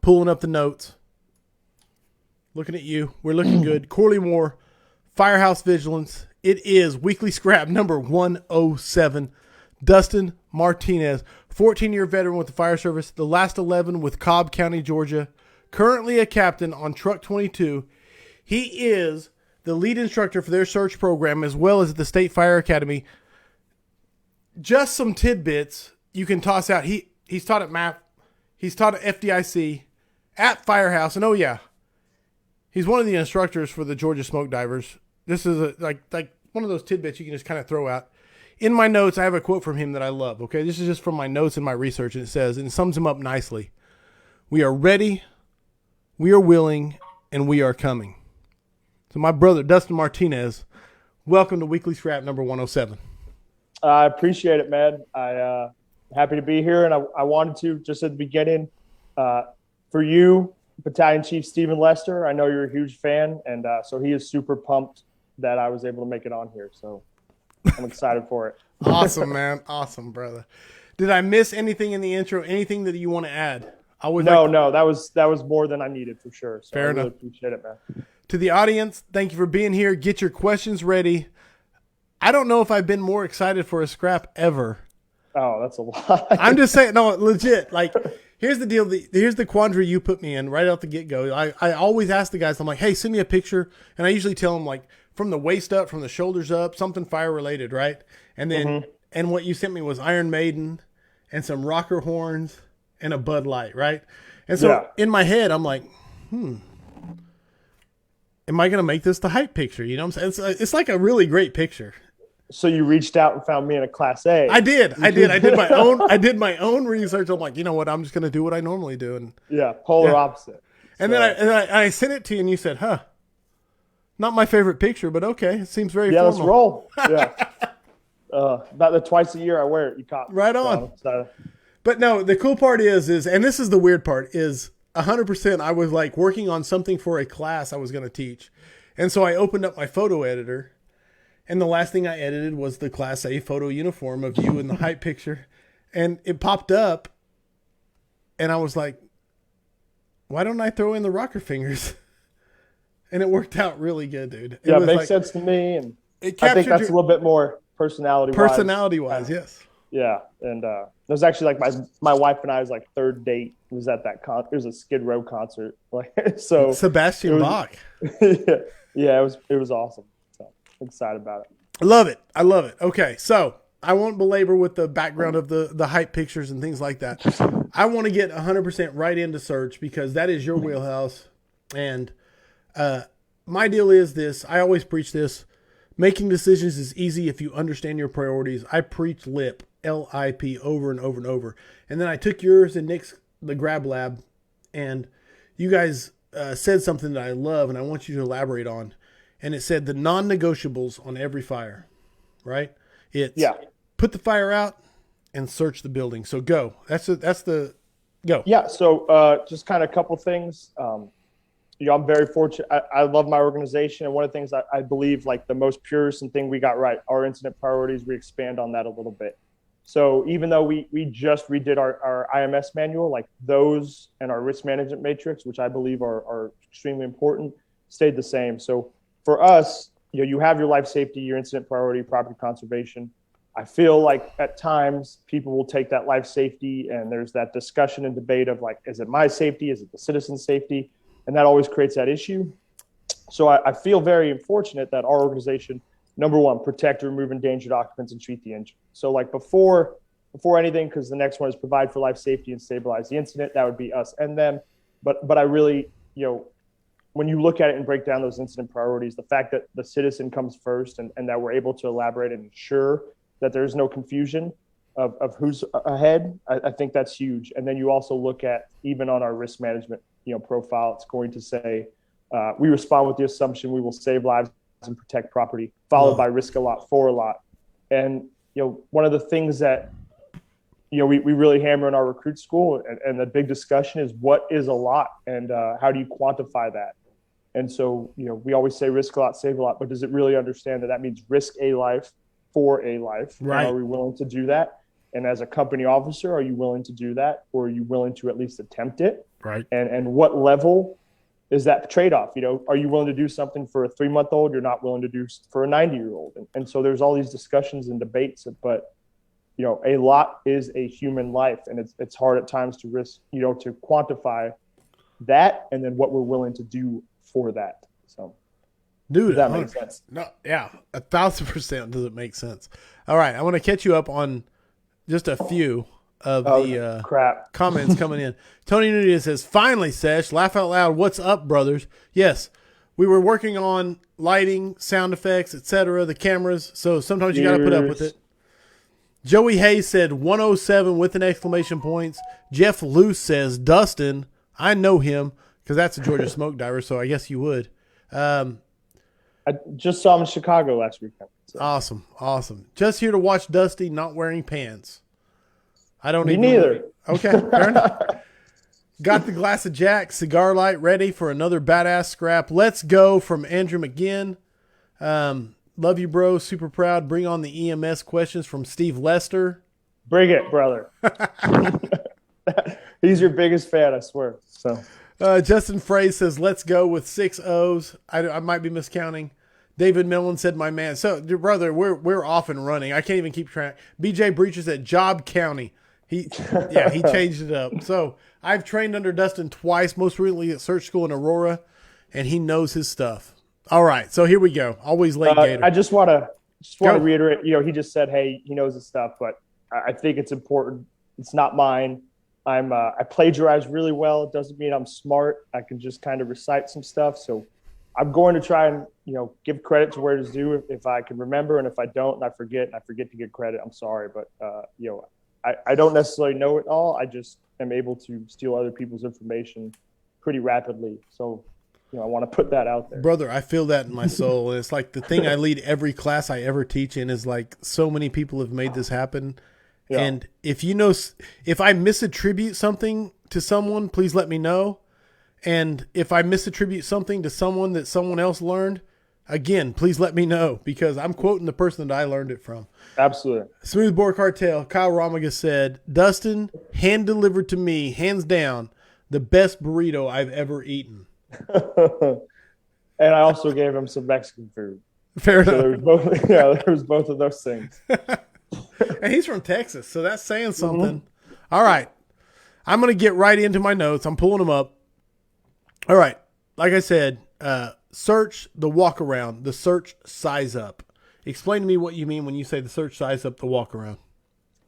Pulling up the notes. Looking at you. We're looking good. Corley Moore, Firehouse Vigilance. It is weekly scrap number 107. Dustin Martinez, 14-year veteran with the fire service, the last 11 with Cobb County, Georgia, currently a captain on Truck 22. He is the lead instructor for their search program as well as the State Fire Academy. Just some tidbits you can toss out. He's taught at MAP. He's taught at FDIC, at Firehouse, and oh yeah, he's one of the instructors for the Georgia Smoke Divers. This is like one of those tidbits you can just kind of throw out. In my notes, I have a quote from him that I love. Okay, this is just from my notes and my research, and it says, and it sums him up nicely: "We are ready, we are willing, and we are coming." So, my brother Dustin Martinez, welcome to Weekly Scrap number 107. I appreciate it, man. Happy to be here, and I wanted to just at the beginning for you, Battalion Chief Stephen Lester. I know you're a huge fan, and so he is super pumped that I was able to make it on here. So I'm excited for it. Awesome, man. Awesome, brother. Did I miss anything in the intro? Anything that you want to add? No, that was more than I needed for sure. So Fair enough. Really appreciate it, man. To the audience, thank you for being here. Get your questions ready. I don't know if I've been more excited for a scrap ever. Oh, that's a lot. I'm just saying, no, legit. Like, here's the deal. Here's the quandary you put me in right out the get-go. I always ask the guys, I'm like, hey, send me a picture. And I usually tell them, like, from the waist up, from the shoulders up, something fire-related, right? And then, and what you sent me was Iron Maiden and some rocker horns and a Bud Light, right? And so in my head, I'm like, am I going to make this the hype picture? You know what I'm saying? It's like a really great picture. So you reached out and found me in a Class A. I did. I did my own research. I'm like, you know what? I'm just going to do what I normally do. And polar opposite. And then I sent it to you, and you said, "Huh, not my favorite picture, but okay. It seems very formal." Let's roll. Yeah. About the twice a year I wear it. You caught me. Right on. But no, the cool part is, and this is the weird part, is 100%. I was like working on something for a class I was going to teach, and so I opened up my photo editor. And the last thing I edited was the Class A photo uniform of you in the hype picture. And it popped up. And I was like, why don't I throw in the rocker fingers? And it worked out really good, dude. It makes sense to me. And I think that's a little bit more personality-wise. Personality-wise, yes. Yeah. And it was actually like my wife and I's like third date was at that concert. It was a Skid Row concert. So Sebastian Bach. Yeah, it was awesome. Excited about it. I love it. Okay, so I won't belabor with the background of the hype pictures and things like that. I want to get 100% right into search because that is your wheelhouse. And my deal is this. I always preach this. Making decisions is easy if you understand your priorities. I preach LIP, L-I-P, over and over and over. And then I took yours and Nick's, the Grab Lab, and you guys said something that I love and I want you to elaborate on. And it said the non-negotiables on every fire, right? It's put the fire out and search the building. So go. That's the go. Yeah. So just kind of a couple things. I'm very fortunate. I love my organization. And one of the things I believe like the most purest thing we got right, our incident priorities, we expand on that a little bit. So even though we just redid our IMS manual, like those and our risk management matrix, which I believe are extremely important, stayed the same. So for us, you have your life safety, your incident priority, property conservation. I feel like at times people will take that life safety and there's that discussion and debate of like, is it my safety? Is it the citizen's safety? And that always creates that issue. So I feel very fortunate that our organization, number one, protect, remove endangered occupants and treat the injured. So like before anything, because the next one is provide for life safety and stabilize the incident, that would be us and them. But I really, when you look at it and break down those incident priorities, the fact that the citizen comes first and that we're able to elaborate and ensure that there's no confusion of who's ahead, I think that's huge. And then you also look at, even on our risk management profile, it's going to say, we respond with the assumption we will save lives and protect property, followed by risk a lot for a lot. And, one of the things that, we really hammer in our recruit school and the big discussion is what is a lot and how do you quantify that? And so, we always say risk a lot, save a lot, but does it really understand that means risk a life for a life? Right. And are we willing to do that? And as a company officer, are you willing to do that, or are you willing to at least attempt it? Right. And what level is that trade-off? Are you willing to do something for a 3-month-old you're not willing to do for a 90-year-old? And so there's all these discussions and debates, but a lot is a human life, and it's hard at times to risk, to quantify that, and then what we're willing to do for that. So, dude, does that make sense? No, yeah, 1,000% does it make sense. All right, I want to catch you up on just a few of the comments coming in. Tony Nunez says, "Finally, Sesh, laugh out loud. What's up, brothers?" Yes, we were working on lighting, sound effects, etc., the cameras. So sometimes you got to put up with it. Joey Hayes said 107 with an exclamation points. Jeff Luce says, "Dustin, I know him," because that's a Georgia smoke diver, so I guess you would. I just saw him in Chicago last weekend. So. Awesome. Just here to watch Dusty not wearing pants. I don't Me neither. Okay, fair enough. Got the glass of Jack, cigar light ready for another badass scrap. Let's go from Andrew McGinn. Love you, bro. Super proud. Bring on the EMS questions from Steve Lester. Bring it, brother. He's your biggest fan, I swear. So, Justin Frey says, "Let's go" with 6 O's. I might be miscounting. David Millen said, "My man." So, brother, we're off and running. I can't even keep track. BJ Breacher at Job County. He changed it up. So I've trained under Dustin twice, most recently at Search School in Aurora, and he knows his stuff. All right, so here we go. Always late Gator. I just want to reiterate. He just said, "Hey, he knows his stuff," but I think it's important. It's not mine. I plagiarize really well. It doesn't mean I'm smart. I can just kind of recite some stuff. So I'm going to try and give credit to where it's due if I can remember, and if I don't and I forget to give credit, I'm sorry. But I don't necessarily know it all. I just am able to steal other people's information pretty rapidly. So I want to put that out there. Brother, I feel that in my soul. And it's like the thing I lead every class I ever teach in is like so many people have made this happen. Yeah. And if I misattribute something to someone, please let me know. And if I misattribute something to someone that someone else learned, again, please let me know, because I'm quoting the person that I learned it from. Absolutely. Smoothbore Cartel, Kyle Ramaga said, "Dustin, hand delivered to me, hands down, the best burrito I've ever eaten." And I also gave him some Mexican food. Fair enough. There was both of those things. And he's from Texas, so that's saying something. Mm-hmm. All right. I'm going to get right into my notes. I'm pulling them up. All right. Like I said, search the walk around, the search size up. Explain to me what you mean when you say the search size up, the walk around.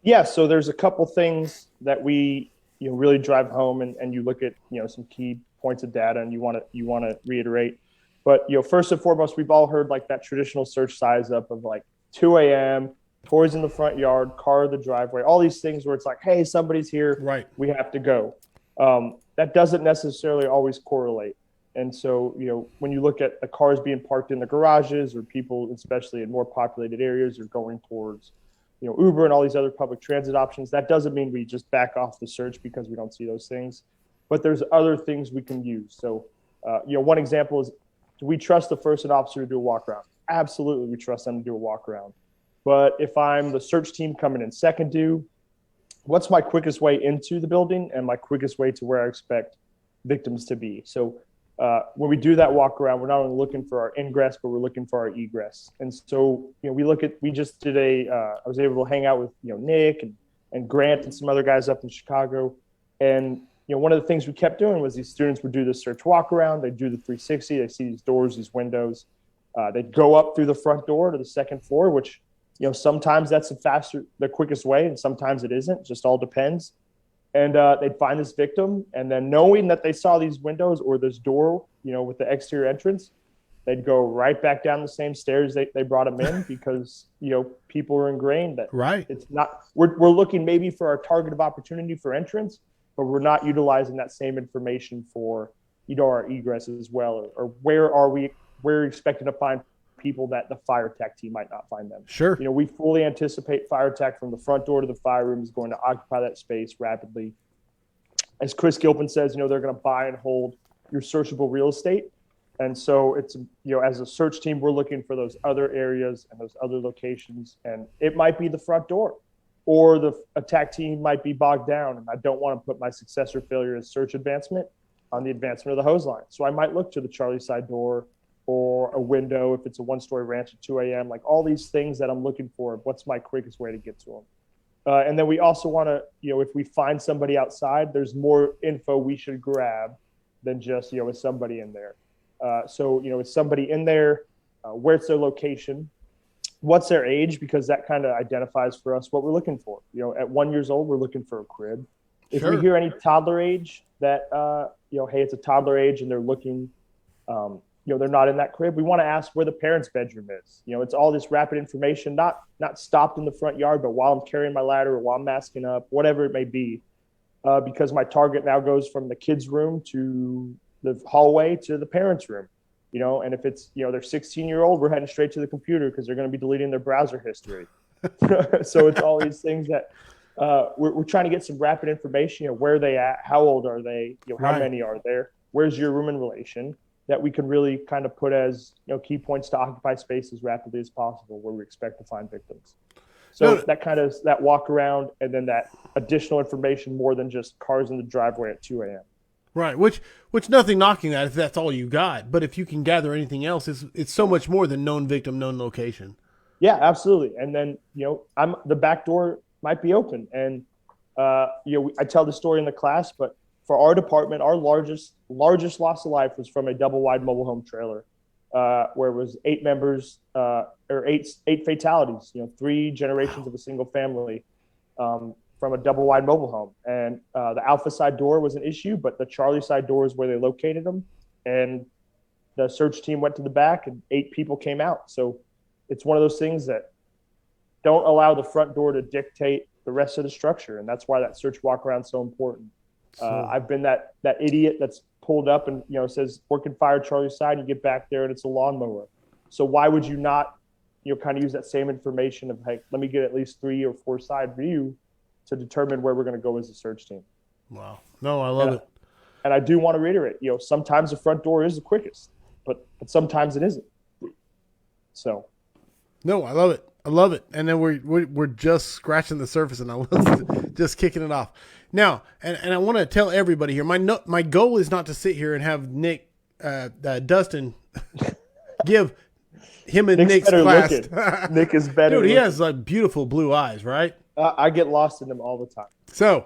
Yeah, so there's a couple things that we really drive home, and you look at some key points of data, and you want to reiterate. But first and foremost, we've all heard like that traditional search size up of like 2 a.m., toys in the front yard, car in the driveway, all these things where it's like, hey, somebody's here, right? We have to go. That doesn't necessarily always correlate. And so, when you look at the cars being parked in the garages, or people, especially in more populated areas, are going towards, Uber and all these other public transit options, that doesn't mean we just back off the search because we don't see those things. But there's other things we can use. So, one example is, do we trust the first officer to do a walk around? Absolutely, we trust them to do a walk around. But if I'm the search team coming in second due, what's my quickest way into the building and my quickest way to where I expect victims to be? So when we do that walk around, we're not only looking for our ingress, but we're looking for our egress. And so, we just did I was able to hang out with, Nick and Grant and some other guys up in Chicago. And, one of the things we kept doing was these students would do the search walk around. They'd do the 360. They see these doors, these windows. They'd go up through the front door to the second floor, which, sometimes that's the quickest way, and sometimes it isn't. Just all depends. And they'd find this victim, and then knowing that they saw these windows or this door, with the exterior entrance, they'd go right back down the same stairs they brought them in, because people are ingrained that right. It's not. We're looking maybe for our target of opportunity for entrance, but we're not utilizing that same information for our egress as well, or where are we? We're expecting to find people that the fire tech team might not find them. Sure. We fully anticipate fire tech from the front door to the fire room is going to occupy that space rapidly. As Chris Gilpin says, they're going to buy and hold your searchable real estate. And so it's, as a search team, we're looking for those other areas and those other locations. And it might be the front door. or the attack team might be bogged down, and I don't want to put my success or failure as search advancement on the advancement of the hose line. So I might look to the Charlie side door or a window if it's a one-story ranch at 2 a.m., like all these things that I'm looking for. What's my quickest way to get to them? And then we also want to, if we find somebody outside, there's more info we should grab than just, is somebody in there? So, is somebody in there? Where's their location? What's their age? Because that kind of identifies for us what we're looking for. At 1 year old, we're looking for a crib. If we hear any toddler age that, hey, it's a toddler age and they're looking, they're not in that crib, we want to ask where the parent's bedroom is. It's all this rapid information, not stopped in the front yard, but while I'm carrying my ladder or while I'm masking up, whatever it may be, because my target now goes from the kids' room to the hallway to the parents' room. And if it's, they're 16-year-old, we're heading straight to the computer because they're going to be deleting their browser history. So it's all these things that we're trying to get some rapid information. Where are they at? How old are they? How many are there? Where's your room in relation? That we can really kind of put as key points to occupy space as rapidly as possible where we expect to find victims. So that walk around and then that additional information more than just cars in the driveway at 2 a.m. Right, which nothing knocking that if that's all you got, but if you can gather anything else, it's so much more than known victim, known location. Yeah, absolutely. And then the back door might be open, and I tell the story in the class, but for our department, our largest loss of life was from a double wide mobile home trailer, where it was 8 members or eight fatalities. 3 generations of a single family. From a double wide mobile home. And the Alpha side door was an issue, but the Charlie side door is where they located them. And the search team went to the back and 8 people came out. So it's one of those things that don't allow the front door to dictate the rest of the structure. And that's why that search walk around is so important. I've been that idiot that's pulled up and, says working fire Charlie side, and you get back there and it's a lawnmower. So why would you not, kind of use that same information of, hey, let me get at least 3 or 4 side view to determine where we're going to go as a search team. Wow. No, I love it. And I do want to reiterate, sometimes the front door is the quickest, but sometimes it isn't. So. No, I love it. I love it. And then we're just scratching the surface, and I love just kicking it off. Now, and I want to tell everybody here, my goal is not to sit here and have Dustin give him and Nick's class. Nick is better. Dude, he has like beautiful blue eyes, right? I get lost in them all the time. So,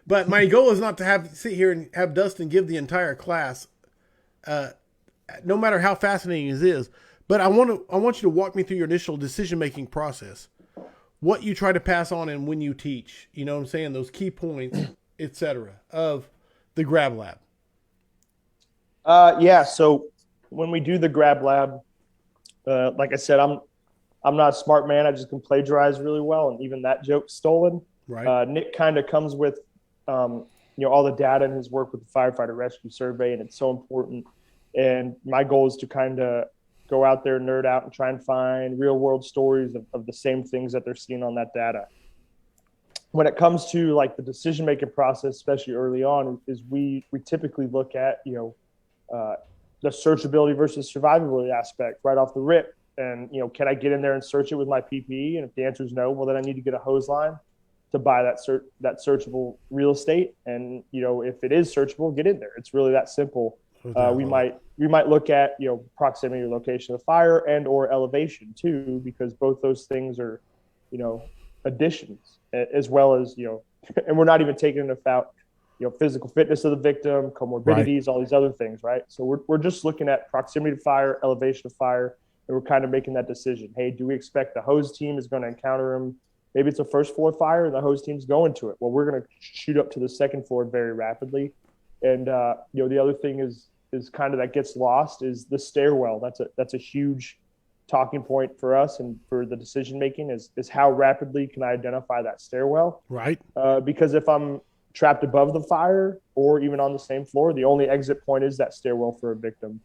but my goal is not to sit here and have Dustin give the entire class, no matter how fascinating it is. But I want you to walk me through your initial decision-making process, what you try to pass on and when you teach. You know what I'm saying? Those key points, etc. of the Grab Lab. So when we do the Grab Lab, like I said, I'm not a smart man. I just can plagiarize really well, and even that joke's stolen. Right. Nick kind of comes with, all the data in his work with the Firefighter Rescue Survey, and it's so important. And my goal is to kind of go out there, nerd out, and try and find real-world stories of the same things that they're seeing on that data. When it comes to like the decision-making process, especially early on, is we typically look at the searchability versus survivability aspect right off the rip. And, can I get in there and search it with my PPE? And if the answer is no, well, then I need to get a hose line to buy that searchable real estate. And, if it is searchable, get in there. It's really that simple. We might look at, proximity or location of the fire and or elevation too, because both those things are, additions as well as, and we're not even taking into account, physical fitness of the victim, comorbidities, all these other things, right? So we're just looking at proximity to fire, elevation of fire, and we're kind of making that decision. Hey, do we expect the hose team is going to encounter them? Maybe it's a first floor fire and the hose team's going to it. Well, we're going to shoot up to the second floor very rapidly. And, the other thing is kind of that gets lost is the stairwell. That's a huge talking point for us and for the decision-making is how rapidly can I identify that stairwell? Right. Because if I'm trapped above the fire or even on the same floor, the only exit point is that stairwell for a victim.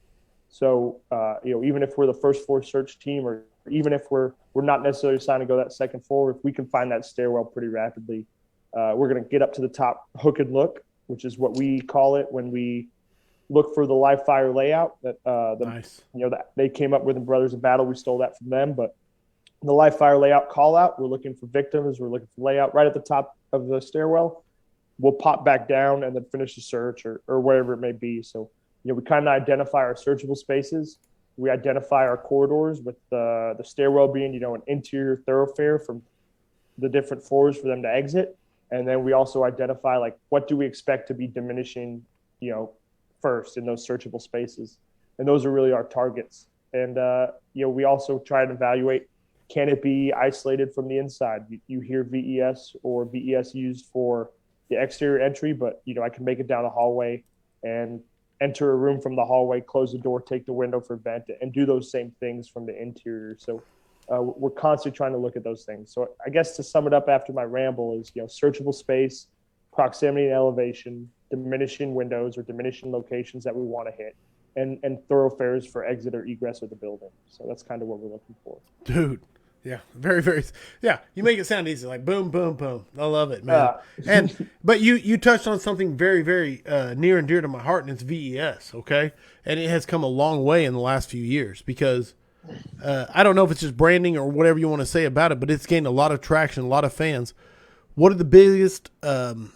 So, even if we're the first floor search team, or even if we're not necessarily assigned to go that second floor, if we can find that stairwell pretty rapidly, we're going to get up to the top, hook and look, which is what we call it when we look for the live fire layout that nice. That they came up with in Brothers in Battle. We stole that from them, but the live fire layout call out. We're looking for victims. We're looking for layout right at the top of the stairwell. We'll pop back down and then finish the search or wherever it may be. So, we kind of identify our searchable spaces. We identify our corridors with the stairwell being, an interior thoroughfare from the different floors for them to exit. And then we also identify, like, what do we expect to be diminishing, first in those searchable spaces. And those are really our targets. And, we also try to evaluate, can it be isolated from the inside? You hear VES or VES used for the exterior entry, but, I can make it down the hallway and enter a room from the hallway, close the door, take the window for vent, and do those same things from the interior. So we're constantly trying to look at those things. So I guess to sum it up after my ramble is, searchable space, proximity and elevation, diminishing windows or diminishing locations that we want to hit, and thoroughfares for exit or egress of the building. So that's kind of what we're looking for. Dude. Yeah, very, very. Yeah, you make it sound easy, like boom, boom, boom. I love it, man. But you touched on something very, very near and dear to my heart, and it's VES. Okay, and it has come a long way in the last few years because I don't know if it's just branding or whatever you want to say about it, but it's gained a lot of traction, a lot of fans. What are the biggest? Put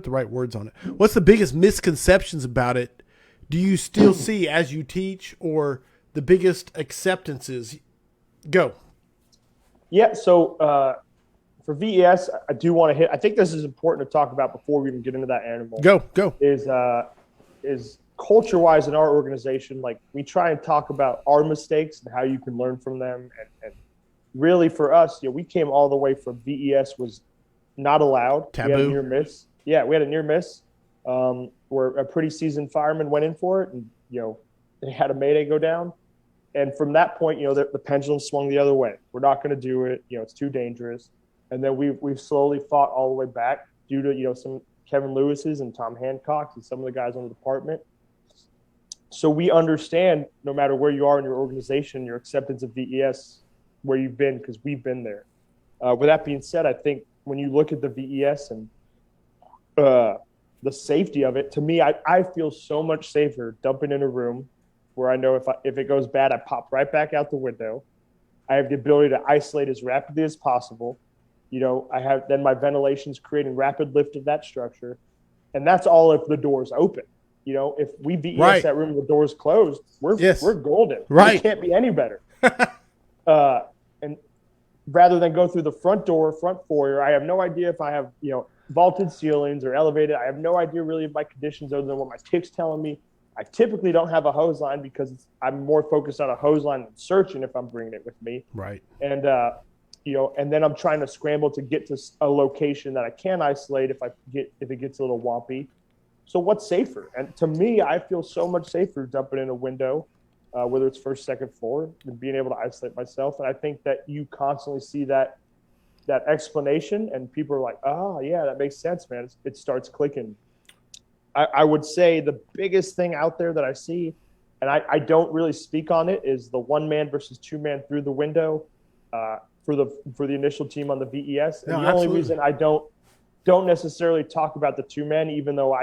the right words on it. What's the biggest misconceptions about it? Do you still see as you teach, or the biggest acceptances? Go. Yeah, so for VES, I do want to hit. I think this is important to talk about before we even get into that animal. Go. Is culture-wise in our organization, like, we try and talk about our mistakes and how you can learn from them. And really for us, we came all the way from VES was not allowed. Taboo. We had a near miss. Yeah, we had a near miss where a pretty seasoned fireman went in for it, and they had a mayday go down. And from that point, the pendulum swung the other way. We're not going to do it. It's too dangerous. And then we've slowly fought all the way back due to, some Kevin Lewis's and Tom Hancock's and some of the guys on the department. So we understand, no matter where you are in your organization, your acceptance of VES, where you've been, because we've been there. With that being said, I think when you look at the VES and the safety of it, to me, I feel so much safer dumping in a room where I know if it goes bad, I pop right back out the window. I have the ability to isolate as rapidly as possible. I have then my ventilation's creating rapid lift of that structure. And that's all if the door's open. If we VES that room and the door's closed, we're golden. Right. It can't be any better. And rather than go through the front door, front foyer, I have no idea if I have, vaulted ceilings or elevated. I have no idea really of my conditions other than what my tick's telling me. I typically don't have a hose line because I'm more focused on a hose line than searching if I'm bringing it with me. Right. And, and then I'm trying to scramble to get to a location that I can isolate if it gets a little wompy. So what's safer? And to me, I feel so much safer dumping in a window, whether it's first, second floor, than being able to isolate myself. And I think that you constantly see that explanation, and people are like, oh, yeah, that makes sense, man. It starts clicking. I would say the biggest thing out there that I see, and I don't really speak on it, is the 1-man versus 2-man through the window for the initial team on the VES. And the only reason I don't necessarily talk about the 2-man, even though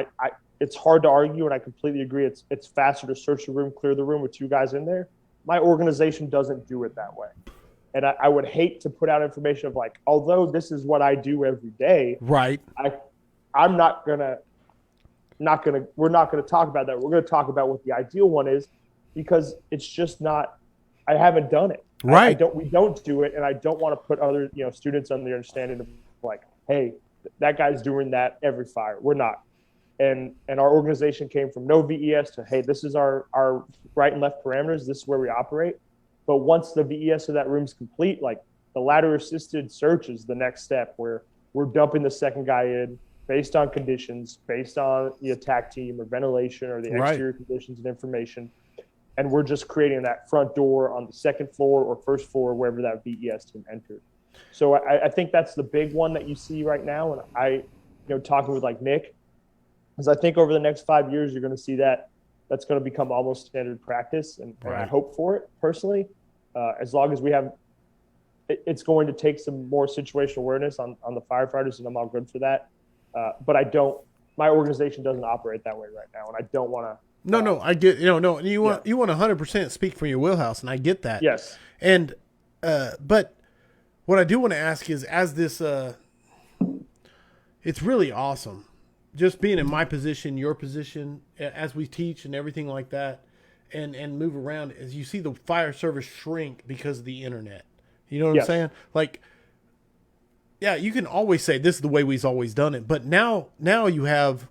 it's hard to argue, and I completely agree, it's faster to search the room, clear the room with 2 guys in there. My organization doesn't do it that way. And I would hate to put out information of, like, although this is what I do every day, right? We're not gonna talk about that. We're going to talk about what the ideal one is, because it's just not. I haven't done it. Right. We don't do it, and I don't want to put other students on the understanding of, like, hey, that guy's doing that every fire. We're not. And our organization came from no VES to, hey, this is our right and left parameters. This is where we operate. But once the VES of that room's complete, like, the ladder assisted search is the next step, where we're dumping the second guy in based on conditions, based on the attack team or ventilation or the exterior conditions and information. And we're just creating that front door on the second floor or first floor, wherever that VES team entered. So I think that's the big one that you see right now. And I, talking with, like, Nick, because I think over the next 5 years, you're going to see that's going to become almost standard practice. And I hope for it personally, as long as we have, it's going to take some more situational awareness on the firefighters, and I'm all good for that. But my organization doesn't operate that way right now. And I don't want to. No, I get, you want to 100% speak from your wheelhouse, and I get that. Yes. And But what I do want to ask is, as this, it's really awesome. Just being in my position, your position, as we teach and everything like that, and move around, as you see the fire service shrink because of the internet. You know what I'm saying? Like, yeah, you can always say this is the way we've always done it, but now you have,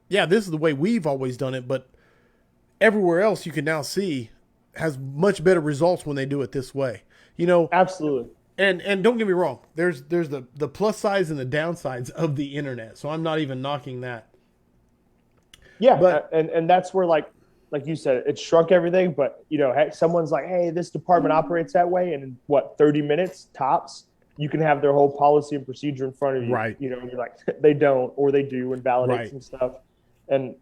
yeah, this is the way we've always done it, but everywhere else you can now see has much better results when they do it this way. You know, Absolutely. and don't get me wrong, there's the plus sides and the downsides of the internet, so I'm not even knocking that. Yeah, But and that's where like you said, it shrunk everything. But you know, someone's like, hey, this department operates that way, and in what 30 minutes tops, you can have their whole policy and procedure in front of you. Right. You know, and you're like, they don't, or they do, and validates Right. and stuff, and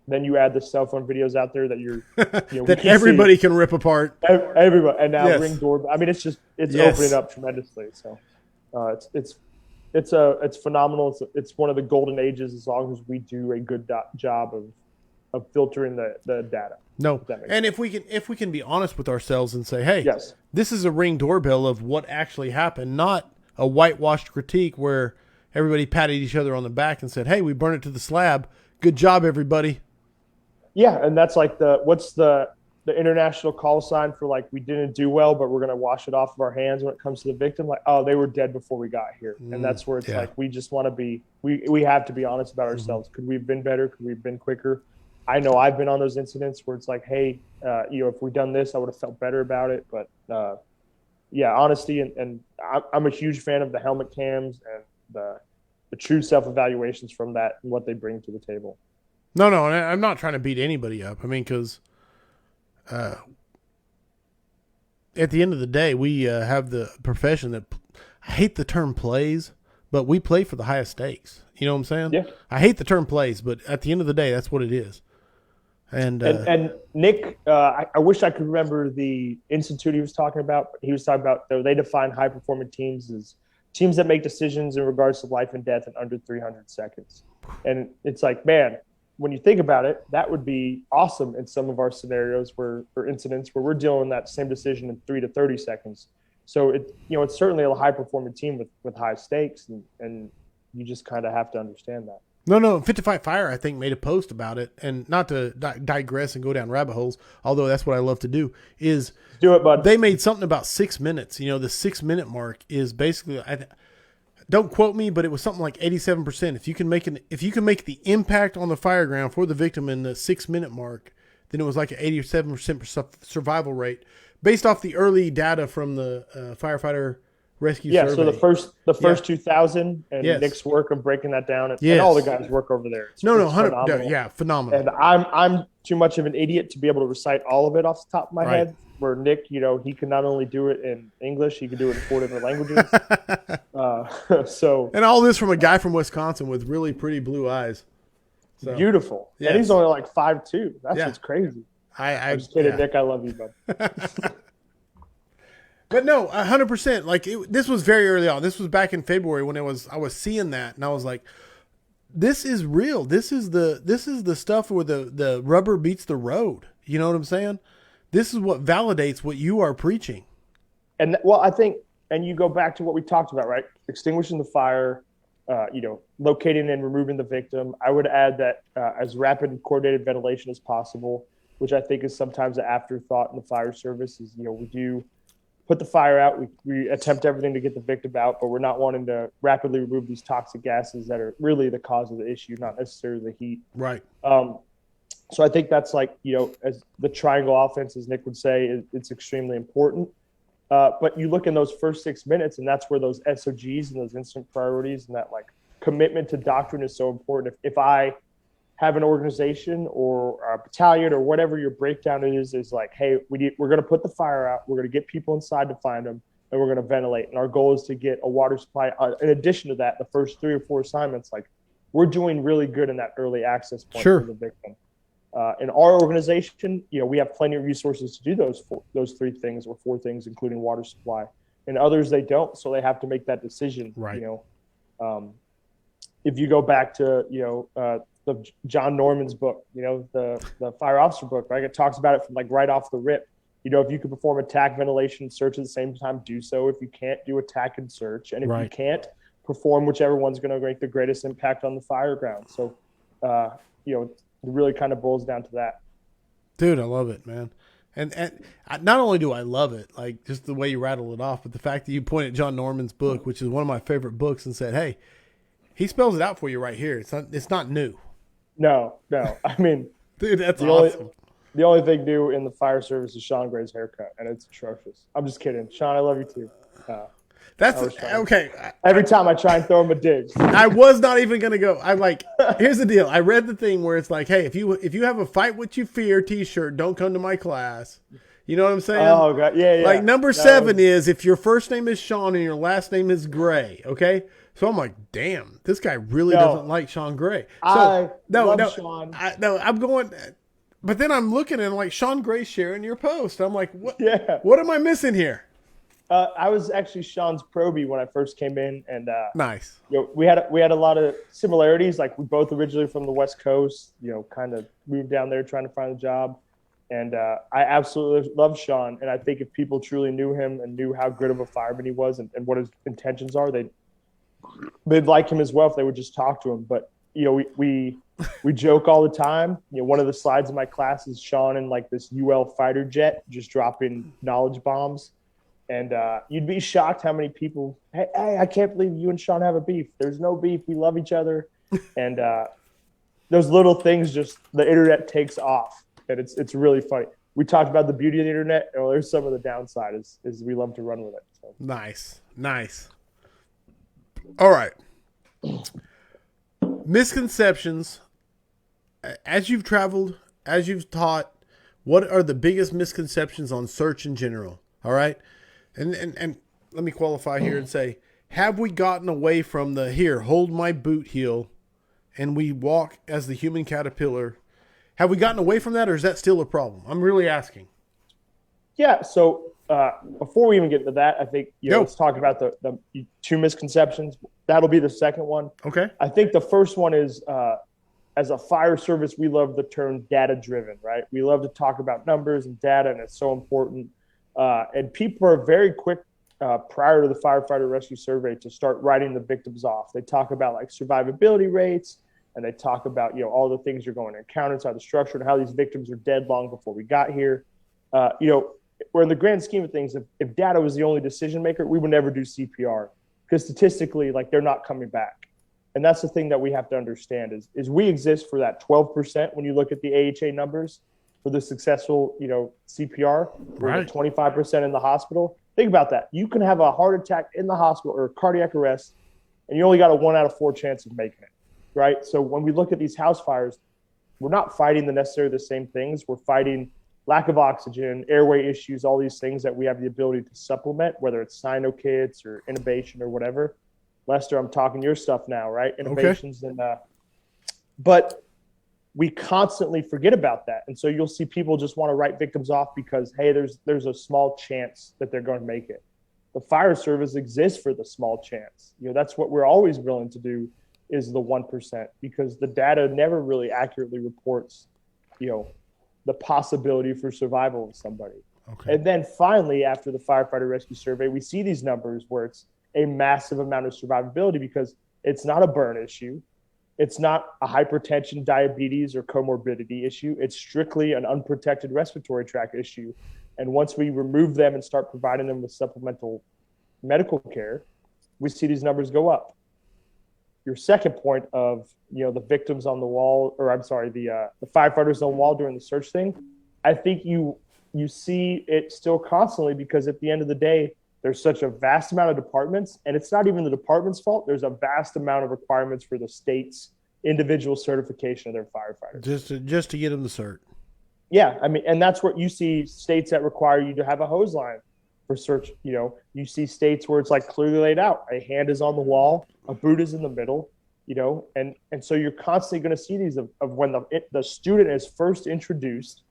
then you add the cell phone videos out there that you're that everybody can rip apart. Everybody, and now Yes. Ring doorbell. I mean, it's Yes. opening up tremendously. So it's phenomenal. It's one of the golden ages as long as we do a good job of filtering the data. No, and if we can be honest with ourselves and say, hey, Yes. this is a Ring doorbell of what actually happened, not a whitewashed critique where everybody patted each other on the back and said, hey, we burned it to the slab. Good job, everybody. Yeah, and that's like what's the international call sign for like we didn't do well, but we're gonna wash it off of our hands when it comes to the victim. Like, oh, they were dead before we got here, and that's where it's like we just want to be. We have to be honest about ourselves. Could we have been better? Could we have been quicker? I know I've been on those incidents where it's like, hey, if we'd done this, I would have felt better about it. But yeah, honesty and I'm a huge fan of the helmet cams and the true self-evaluations from that and what they bring to the table. No, and I'm not trying to beat anybody up. I mean, because at the end of the day, we have the profession that, I hate the term plays, but we play for the highest stakes. You know what I'm saying? Yeah. I hate the term plays, but at the end of the day, that's what it is. And Nick, I wish I could remember the institute he was talking about. He was talking about they define high-performing teams as teams that make decisions in regards to life and death in under 300 seconds. And it's like, man, when you think about it, that would be awesome in some of our scenarios or incidents where we're dealing with that same decision in 3 to 30 seconds. So it's certainly a high-performing team with high stakes, and you just kind of have to understand that. No, 55 Fire, I think, made a post about it, and not to digress and go down rabbit holes, although that's what I love to do, is do it, bud. They made something about 6 minutes. You know, the 6 minute mark is basically, don't quote me, but it was something like 87%. If you can make the impact on the fireground for the victim in the 6 minute mark, then it was like an 87% survival rate based off the early data from the firefighter rescue survey. So the first 2,000 and Nick's work of breaking that down and all the guys work over there. It's phenomenal. Phenomenal. And I'm too much of an idiot to be able to recite all of it off the top of my head. Where Nick, he can not only do it in English, he can do it in 4 different languages. And all this from a guy from Wisconsin with really pretty blue eyes. So, beautiful. Yes. And he's only like 5'2". That's what's crazy. I'm just kidding, Nick. I love you, bud. But no, 100%. Like this was very early on. This was back in February when I was seeing that, and I was like, "This is real. This is the stuff where the rubber meets the road." You know what I'm saying? This is what validates what you are preaching. And I think, and you go back to what we talked about, right? Extinguishing the fire, locating and removing the victim. I would add that as rapid and coordinated ventilation as possible, which I think is sometimes an afterthought in the fire service. Is we do put the fire out, we attempt everything to get the victim out, but we're not wanting to rapidly remove these toxic gases that are really the cause of the issue, not necessarily the heat. Right. So I think that's like, as the triangle offense, as Nick would say, it's extremely important. But you look in those first 6 minutes, and that's where those SOGs and those instant priorities and that like commitment to doctrine is so important. If I have an organization or a battalion or whatever your breakdown is like, hey, we're going to put the fire out. We're going to get people inside to find them, and we're going to ventilate. And our goal is to get a water supply. In addition to that, the first 3 or 4 assignments, like we're doing really good in that early access point for the victim. In our organization, we have plenty of resources to do those 3 things or 4 things, including water supply. And others, they don't, so they have to make that decision. Right. If you go back to the John Norman's book, the fire officer book, right? It talks about it from like right off the rip. if you could perform attack, ventilation, and search at the same time, do so. If you can't, do attack and search. And if you can't, perform whichever one's going to make the greatest impact on the Fireground. So, it really kind of boils down to that. Dude, I love it, man. And not only do I love it, like just the way you rattle it off, but the fact that you pointed at John Norman's book, which is one of my favorite books, and said, hey, he spells it out for you right here. It's not new. No. I mean, dude, that's awesome. The only thing new in the fire service is Sean Gray's haircut, and it's atrocious. I'm just kidding. Sean, I love you too. That's okay. Every time I try and throw him a dig. I was not even going to go. I'm like, here's the deal. I read the thing where it's like, hey, if you have a fight what you fear t-shirt, don't come to my class. You know what I'm saying? Oh, God. Yeah. Like number 7 is if your first name is Sean and your last name is Gray. Okay. So I'm like, damn, this guy really doesn't like Sean Gray. So, I love Sean. I'm going, but then I'm looking and like Sean Gray sharing your post. I'm like, what? Yeah. What am I missing here? I was actually Sean's probie when I first came in, and nice. We had a lot of similarities. Like we both originally from the West Coast, kind of moved down there trying to find a job, and I absolutely love Sean. And I think if people truly knew him and knew how good of a fireman he was and what his intentions are, they'd like him as well if they would just talk to him. But we joke all the time. One of the slides in my class is Sean in like this UL fighter jet just dropping knowledge bombs. And you'd be shocked how many people, hey, I can't believe you and Sean have a beef. There's no beef. We love each other. And those little things, just the internet takes off. And it's really funny. We talked about the beauty of the internet. And there's some of the downside is we love to run with it. So. Nice. All right. Misconceptions. As you've traveled, as you've taught, what are the biggest misconceptions on search in general? All right. And let me qualify here and say, have we gotten away from the here, hold my boot heel, and we walk as the human caterpillar? Have we gotten away from that, or is that still a problem? I'm really asking. Yeah. So before we even get into that, I think let's talk about the 2 misconceptions. That'll be the second one. Okay. I think the first one is as a fire service, we love the term data-driven, right? We love to talk about numbers and data, and it's so important. And people are very quick prior to the firefighter rescue survey to start writing the victims off. They talk about like survivability rates, and they talk about all the things you're going to encounter inside the structure and how these victims are dead long before we got here. Where in the grand scheme of things, if data was the only decision maker, we would never do CPR because statistically, like they're not coming back. And that's the thing that we have to understand is we exist for that 12% when you look at the AHA numbers. For the successful, CPR, we're at 25% in the hospital. Think about that. You can have a heart attack in the hospital or cardiac arrest, and you only got a 1 out of 4 chance of making it, right? So when we look at these house fires, we're not fighting necessarily the same things. We're fighting lack of oxygen, airway issues, all these things that we have the ability to supplement, whether it's cyno kits or intubation or whatever. Lester, I'm talking your stuff now, right? Innovations but we constantly forget about that. And so you'll see people just want to write victims off because, hey, there's a small chance that they're going to make it. The fire service exists for the small chance. That's what we're always willing to do is the 1% because the data never really accurately reports, the possibility for survival of somebody. Okay. And then finally, after the firefighter rescue survey, we see these numbers where it's a massive amount of survivability because it's not a burn issue. It's not a hypertension, diabetes, or comorbidity issue. It's strictly an unprotected respiratory tract issue. And once we remove them and start providing them with supplemental medical care, we see these numbers go up. Your second point of, the victims on the wall, the firefighters on the wall during the search thing, I think you see it still constantly because at the end of the day, there's such a vast amount of departments, and it's not even the department's fault. There's a vast amount of requirements for the state's individual certification of their firefighters. Just to get them the cert. Yeah, I mean, and that's what you see states that require you to have a hose line for search. You see states where it's like clearly laid out. A hand is on the wall, a boot is in the middle. And so you're constantly going to see these of when the student is first introduced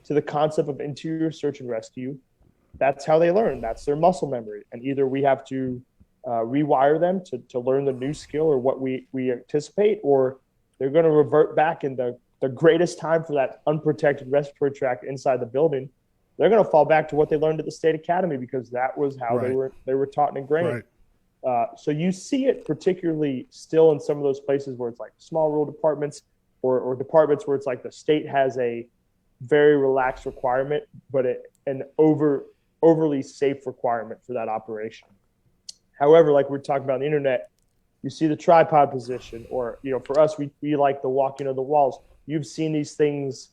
to the concept of interior search and rescue. That's how they learn. That's their muscle memory. And either we have to rewire them to learn the new skill or what we anticipate, or they're going to revert back in the greatest time for that unprotected respiratory tract inside the building they're going to fall back to what they learned at the state academy because that was how Right. they were taught and ingrained. Right. So you see it particularly still in some of those places where it's like small rural departments or departments where it's like the state has a very relaxed requirement, but an overly safe requirement for that operation. However, like we're talking about on the internet, you see the tripod position, or for us, we like the walking of the walls. You've seen these things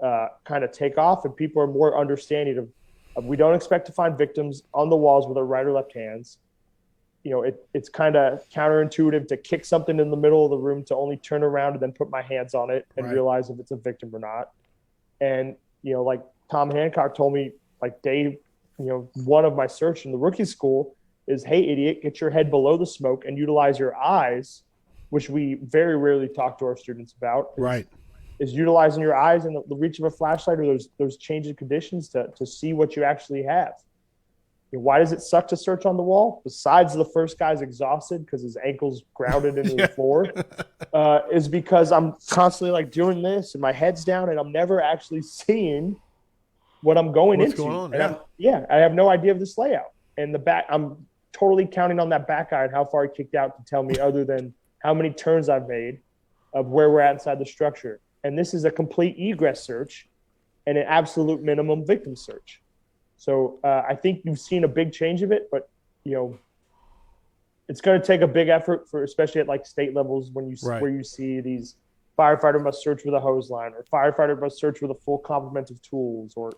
kind of take off, and people are more understanding of we don't expect to find victims on the walls with our right or left hands. It's kind of counterintuitive to kick something in the middle of the room to only turn around and then put my hands on it and realize if it's a victim or not. And, like Tom Hancock told me, like day, one of my search in the rookie school is, hey, idiot, get your head below the smoke and utilize your eyes, which we very rarely talk to our students about. Is utilizing your eyes in the reach of a flashlight or those changing conditions to see what you actually have. Why does it suck to search on the wall? Besides the first guy's exhausted because his ankle's grounded into the floor, is because I'm constantly like doing this and my head's down and I'm never actually seeing what I'm going What's into. Going on? And I have no idea of this layout. And the back, I'm totally counting on that back guy and how far he kicked out to tell me other than how many turns I've made of where we're at inside the structure. And this is a complete egress search and an absolute minimum victim search. So I think you've seen a big change of it, but it's going to take a big effort for, especially at like state levels, when where you see these firefighter must search with a hose line, or firefighter must search with a full complement of tools, or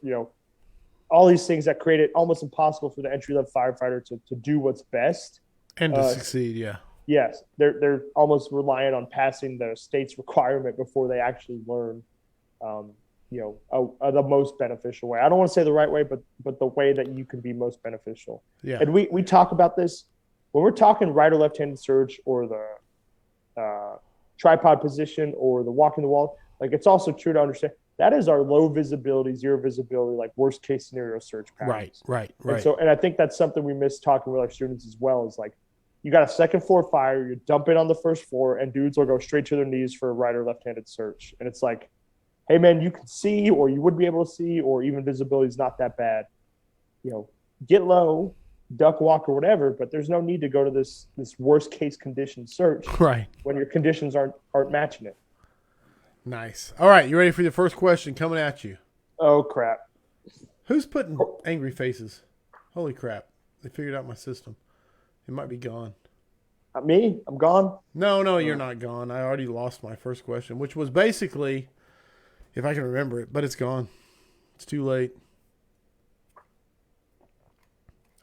all these things that create it almost impossible for the entry level firefighter to do what's best and to succeed. Yes, they're almost reliant on passing the state's requirement before they actually learn. The most beneficial way. I don't want to say the right way, but the way that you can be most beneficial. Yeah. And we talk about this when we're talking right or left-handed search, or the tripod position, or the walking the wall. Like, it's also true to understand that is our low visibility, zero visibility, like worst case scenario search patterns. Right. And I think that's something we miss talking with our students as well. Is like, you got a second floor fire, you dump it on the first floor, and dudes will go straight to their knees for a right or left-handed search, and it's like, hey man, you can see, or you would be able to see, or even visibility is not that bad. Get low, duck walk, or whatever, but there's no need to go to this worst case condition search when your conditions aren't matching it. Nice. All right, you ready for the first question coming at you? Oh crap. Who's putting angry faces? Holy crap. They figured out my system. It might be gone. Me? I'm gone? No, you're not gone. I already lost my first question, which was basically, if I can remember it, but it's gone. It's too late.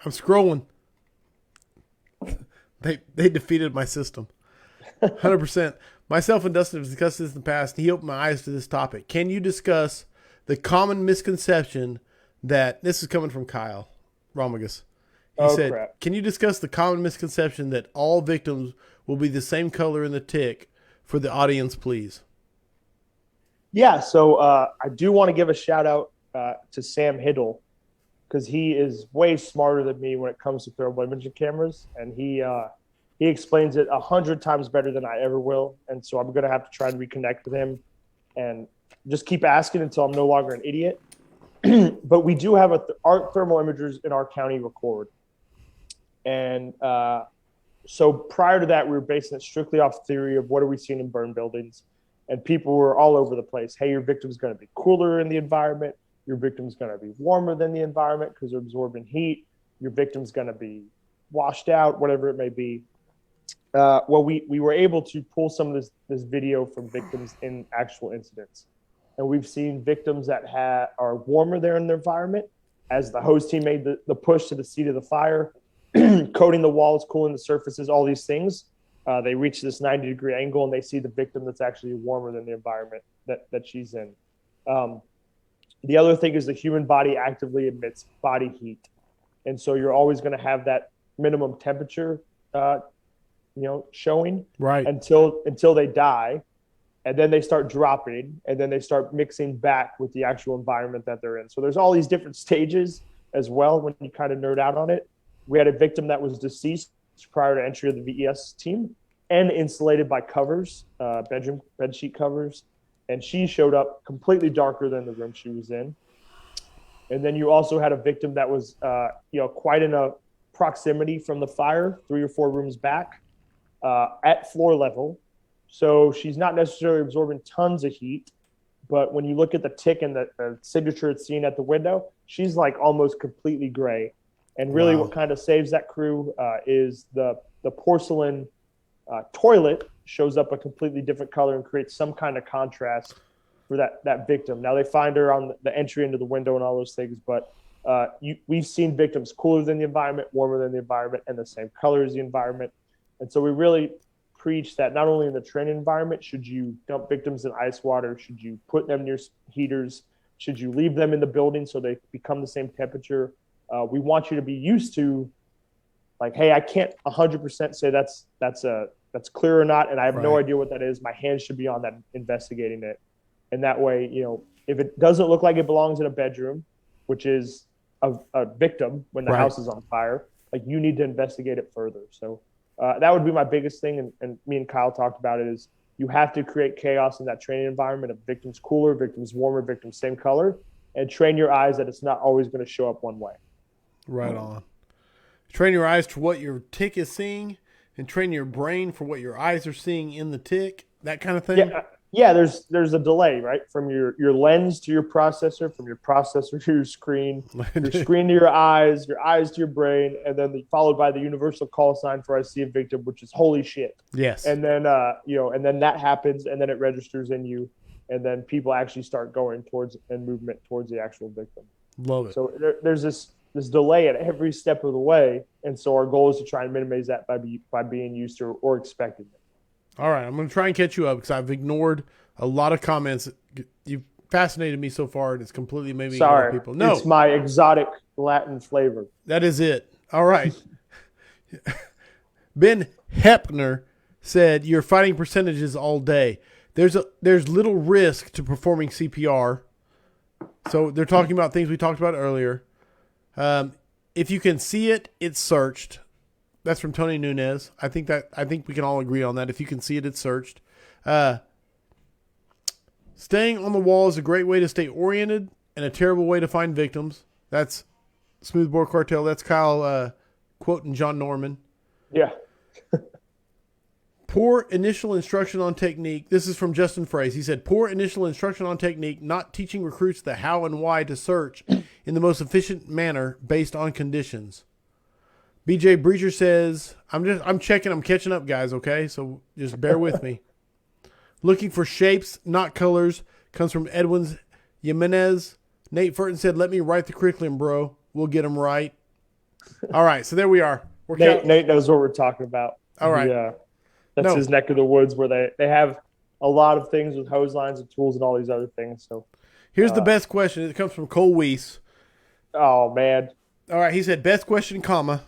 I'm scrolling. They defeated my system. 100%. Myself and Dustin have discussed this in the past, and he opened my eyes to this topic. Can you discuss the common misconception that, this is coming from Kyle Romagus. He said, crap. Can you discuss the common misconception that all victims will be the same color in the tick for the audience, please? Yeah, so I do want to give a shout out to Sam Hiddle, because he is way smarter than me when it comes to thermal imaging cameras, and he explains it 100 times better than I ever will. And so I'm going to have to try and reconnect with him and just keep asking until I'm no longer an idiot. But we do have our thermal imagers in our county record. And so prior to that, we were basing it strictly off theory of what are we seeing in burn buildings. And people were all over the place. Hey, your victim's going to be cooler in the environment. Your victim's going to be warmer than the environment because they're absorbing heat. Your victim's going to be washed out, whatever it may be. Well, we were able to pull some of this video from victims in actual incidents. And we've seen victims that are warmer there in their environment as the hose team made the push to the seat of the fire, coating the walls, cooling the surfaces, all these things. They reach this 90-degree angle and they see the victim that's actually warmer than the environment that she's in. The other thing is the human body actively emits body heat. And so you're always going to have that minimum temperature, showing until they die. And then they start dropping, and then they start mixing back with the actual environment that they're in. So there's all these different stages as well when you kind of nerd out on it. We had a victim that was deceased prior to entry of the VES team and insulated by covers, bed sheet covers. And she showed up completely darker than the room she was in. And then you also had a victim that was, quite in a proximity from the fire, 3 or 4 rooms back, at floor level. So she's not necessarily absorbing tons of heat, but when you look at the tick and the signature it's seen at the window, she's like almost completely gray. And really what kind of saves that crew is the porcelain toilet shows up a completely different color and creates some kind of contrast for that victim. Now they find her on the entry into the window and all those things, but we've seen victims cooler than the environment, warmer than the environment, and the same color as the environment. And so we really preach that not only in the training environment, should you dump victims in ice water, should you put them near heaters, should you leave them in the building so they become the same temperature. We want you to be used to, like, hey, I can't 100% say that's clear or not, and I have no idea what that is. My hands should be on that, investigating it. And that way, if it doesn't look like it belongs in a bedroom, which is a victim when the house is on fire, like, you need to investigate it further. So that would be my biggest thing. And me and Kyle talked about it, is you have to create chaos in that training environment of victims cooler, victims warmer, victims same color, and train your eyes that it's not always going to show up one way. Right on. Train your eyes to what your tick is seeing, and train your brain for what your eyes are seeing in the tick, that kind of thing. Yeah, there's a delay, right? From your lens to your processor, from your processor to your screen to your eyes to your brain, and then followed by the universal call sign for I see a victim, which is holy shit. Yes. And then and then that happens, and then it registers in you, and then people actually start going towards and movement towards the actual victim. Love it. So there's this delay at every step of the way, and so our goal is to try and minimize that by being used to or expecting it. All right, I'm going to try and catch you up because I've ignored a lot of comments. You've fascinated me so far, and it's completely made me ignore people. No, it's my exotic Latin flavor. That is it. All right. Ben Hepner said, "You're fighting percentages all day. There's little risk to performing CPR." So they're talking about things we talked about earlier. If you can see it, it's searched. That's from Tony Nunez. I think we can all agree on that. If you can see it, it's searched. Staying on the wall is a great way to stay oriented and a terrible way to find victims. That's Smoothbore Cartel. That's Kyle quoting John Norman. Yeah. Poor initial instruction on technique. This is from Justin Fraze. He said, poor initial instruction on technique, not teaching recruits the how and why to search in the most efficient manner based on conditions. BJ Breacher says, I'm checking, I'm catching up, guys, okay? So just bear with me. Looking for shapes, not colors, comes from Edwin Jimenez. Nate Furton said, let me write the curriculum, bro. We'll get them right. All right, so there we are. Nate knows what we're talking about. All right. Yeah. That's his neck of the woods where they have a lot of things with hose lines and tools and all these other things. So here's the best question. It comes from Cole Weiss. Oh, man. All right, he said, best question, comma,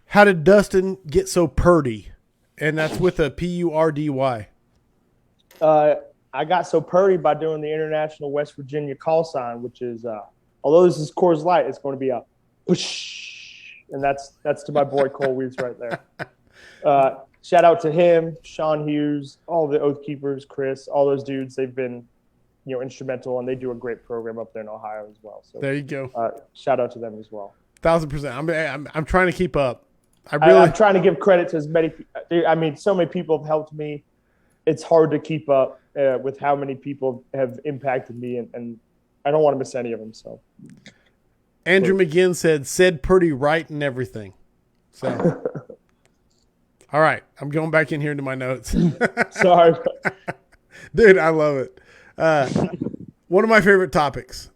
how did Dustin get so purdy? And that's with a P-U-R-D-Y. I got so purdy by doing the International West Virginia call sign, which is, although this is Coors Light, it's going to be a push. And that's to my boy Cole Weiss right there. Shout out to him, Sean Hughes, all the Oath Keepers, Chris, all those dudes. They've been, instrumental, and they do a great program up there in Ohio as well. So there you go. Shout out to them as well. 1,000%. I'm trying to keep up. I'm trying to give credit to as many. I mean, so many people have helped me. It's hard to keep up with how many people have impacted me, and I don't want to miss any of them. So Andrew McGinn said pretty right and everything. So. All right, I'm going back in here into my notes. Sorry. Dude, I love it. One of my favorite topics,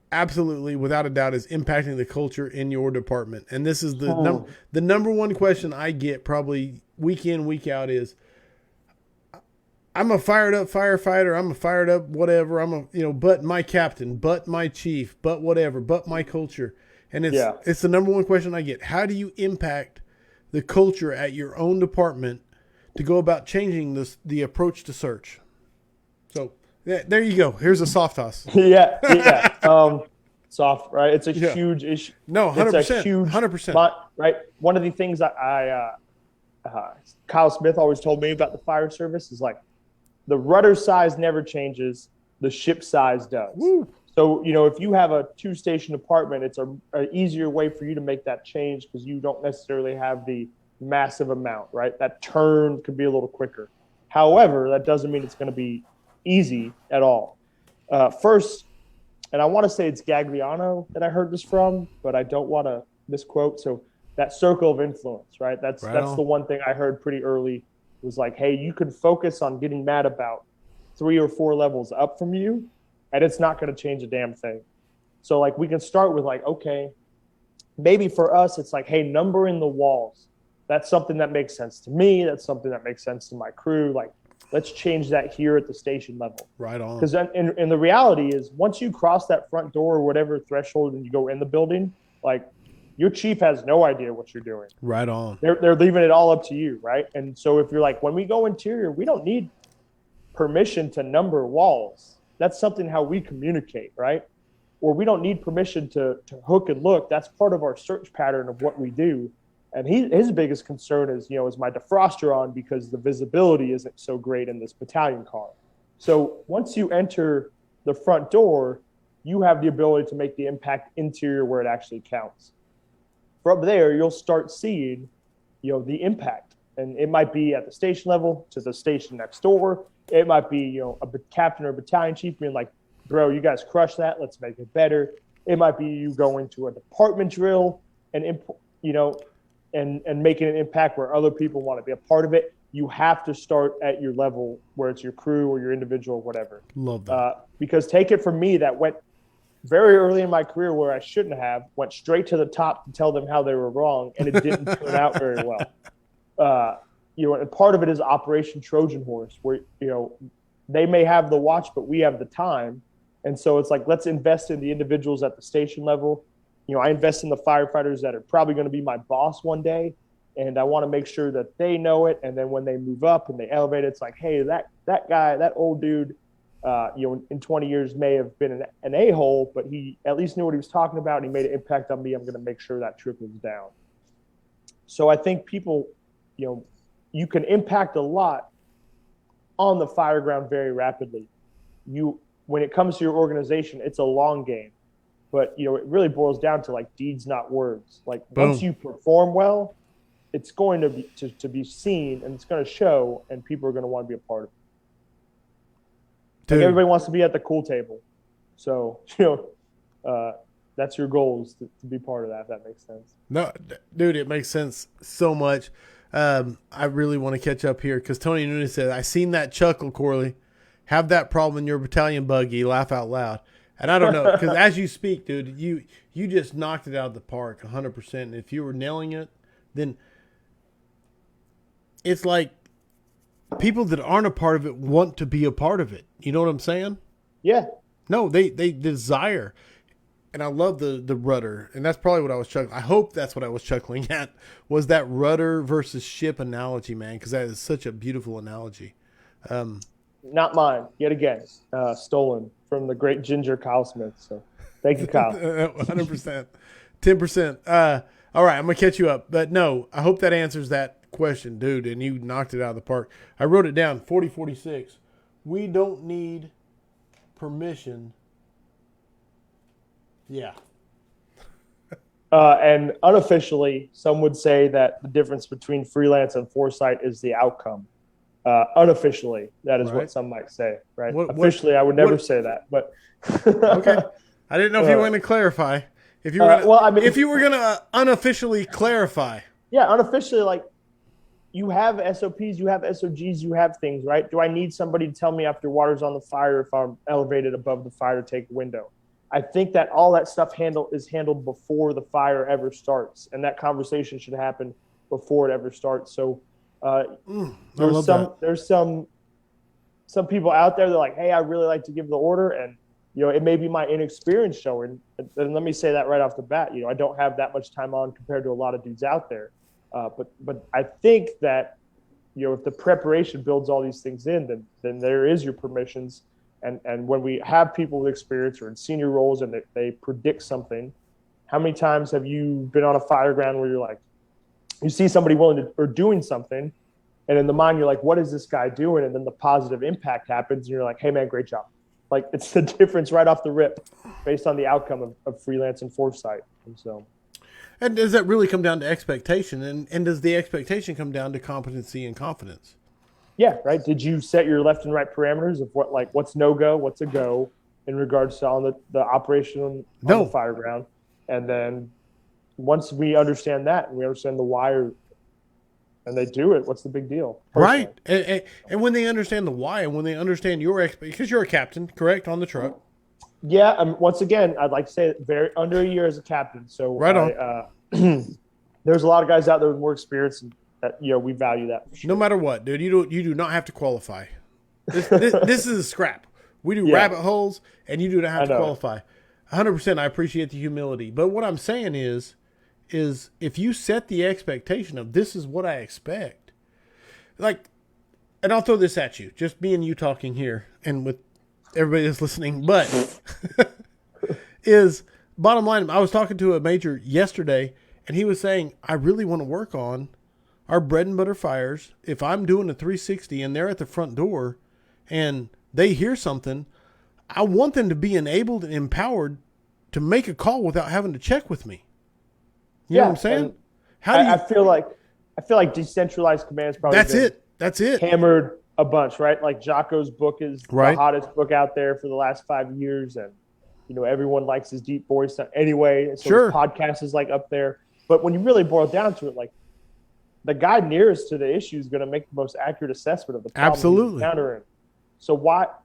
absolutely, without a doubt, is impacting the culture in your department. And this is the number one question I get probably week in, week out is, I'm a fired up firefighter. I'm a fired up whatever. But my captain, but my chief, but whatever, but my culture. And it's the number one question I get. How do you impact the culture at your own department to go about changing the approach to search? So there you go. Here's a soft toss. Yeah. Soft, right? It's a huge issue. No, 100%. It's a huge 100%. Right? One of the things Kyle Smith always told me about the fire service is like the rudder size never changes. The ship size does. Woo. So, if you have a 2-station department, it's an easier way for you to make that change because you don't necessarily have the massive amount, right? That turn could be a little quicker. However, that doesn't mean it's going to be easy at all. First, and I want to say it's Gagliano that I heard this from, but I don't want to misquote. So that circle of influence, right? That's the one thing I heard pretty early was like, hey, you can focus on getting mad about 3 or 4 levels up from you, and it's not going to change a damn thing. So like we can start with like, okay, maybe for us, it's like, hey, numbering the walls. That's something that makes sense to me. That's something that makes sense to my crew. Like, let's change that here at the station level. Right on. Because and the reality is once you cross that front door or whatever threshold and you go in the building, like your chief has no idea what you're doing. Right on. They're leaving it all up to you, right? And so if you're like, when we go interior, we don't need permission to number walls. That's something how we communicate, right? Or we don't need permission to hook and look. That's part of our search pattern of what we do. And his biggest concern is, is my defroster on because the visibility isn't so great in this battalion car. So once you enter the front door, you have the ability to make the impact interior where it actually counts. From there, you'll start seeing, the impact. And it might be at the station level to the station next door. It might be, a captain or battalion chief being like, bro, you guys crushed that. Let's make it better. It might be you going to a department drill and, and making an impact where other people want to be a part of it. You have to start at your level where it's your crew or your individual, whatever. Love that. Because take it from me, that went very early in my career where I shouldn't have, went straight to the top to tell them how they were wrong, and it didn't turn out very well. And part of it is Operation Trojan Horse, where, they may have the watch, but we have the time. And so it's like, let's invest in the individuals at the station level. I invest in the firefighters that are probably going to be my boss one day. And I want to make sure that they know it. And then when they move up and they elevate, it's like, hey, that guy, that old dude, in 20 years may have been an a-hole, but he at least knew what he was talking about and he made an impact on me. I'm going to make sure that trickles down. So I think people, you can impact a lot on the Fireground very rapidly. When it comes to your organization, it's a long game, but it really boils down to like deeds, not words. Like Boom. Once you perform well, it's going to be seen and it's going to show, and people are going to want to be a part of it. Like everybody wants to be at the cool table, so that's your goal is to be part of that. If that makes sense. No, dude, it makes sense so much. I really want to catch up here because Tony Nunez said, I seen that chuckle, Corley. Have that problem in your battalion buggy, laugh out loud. And I don't know, because as you speak, dude, you just knocked it out of the park 100%. And if you were nailing it, then it's like people that aren't a part of it want to be a part of it. You know what I'm saying? Yeah. No, they desire. And I love the rudder. And that's probably what I was chuckling. I hope that's what I was chuckling at, was that rudder versus ship analogy, man, because that is such a beautiful analogy. Not mine, yet again, stolen from the great Ginger Kyle Smith. So thank you, Kyle. 100%. 10%. All right, I'm going to catch you up. But no, I hope that answers that question, dude, and you knocked it out of the park. I wrote it down, 4046. We don't need permission. Yeah. And unofficially, some would say that the difference between freelance and foresight is the outcome. Unofficially, that is what some might say, right? Officially, I would never say that, but okay. I didn't know if you were going to clarify. If you were if you were going to unofficially clarify. Yeah, unofficially, like you have SOPs, you have SOGs, you have things, right? Do I need somebody to tell me after water's on the fire if I'm elevated above the fire to take a window? I think that all that stuff is handled before the fire ever starts, and that conversation should happen before it ever starts. So there's some people out there that are like, hey, I really like to give the order, and it may be my inexperience showing. And let me say that right off the bat. I don't have that much time on compared to a lot of dudes out there. But I think that if the preparation builds all these things in, then there is your permissions. And when we have people with experience or in senior roles and they predict something, how many times have you been on a Fireground where you're like, you see somebody willing to or doing something, and in the mind you're like, what is this guy doing? And then the positive impact happens, and you're like, hey man, great job. Like it's the difference right off the rip based on the outcome of freelance and foresight. And so. And does that really come down to expectation? And does the expectation come down to competency and confidence? Yeah, right. Did you set your left and right parameters of what's no go, what's a go in regards to on the operation on the Fireground? And then once we understand that and we understand the why, and they do it, what's the big deal? Personally. Right. And when they understand the why and when they understand your because you're a captain, correct, on the truck. Yeah. Once again, I'd like to say very under a year as a captain. So right on. There's a lot of guys out there with more experience, and that, we value that. For sure. No matter what, dude, you do not have to qualify. This is a scrap. We do rabbit holes, and you do not have to qualify. 100%. I appreciate the humility, but what I'm saying is if you set the expectation of this is what I expect, like, and I'll throw this at you, just me and you talking here, and with everybody that's listening, but is bottom line. I was talking to a major yesterday, and he was saying, I really want to work on our bread and butter fires. If I'm doing a 360 and they're at the front door and they hear something, I want them to be enabled and empowered to make a call without having to check with me. You know what I'm saying? I feel like decentralized commands probably that's it. Hammered a bunch, right? Like Jocko's book is the hottest book out there for the last 5 years, and everyone likes his deep voice anyway. So his podcast is like up there. But when you really boil down to it, like the guy nearest to the issue is going to make the most accurate assessment of the problem he's encountering. So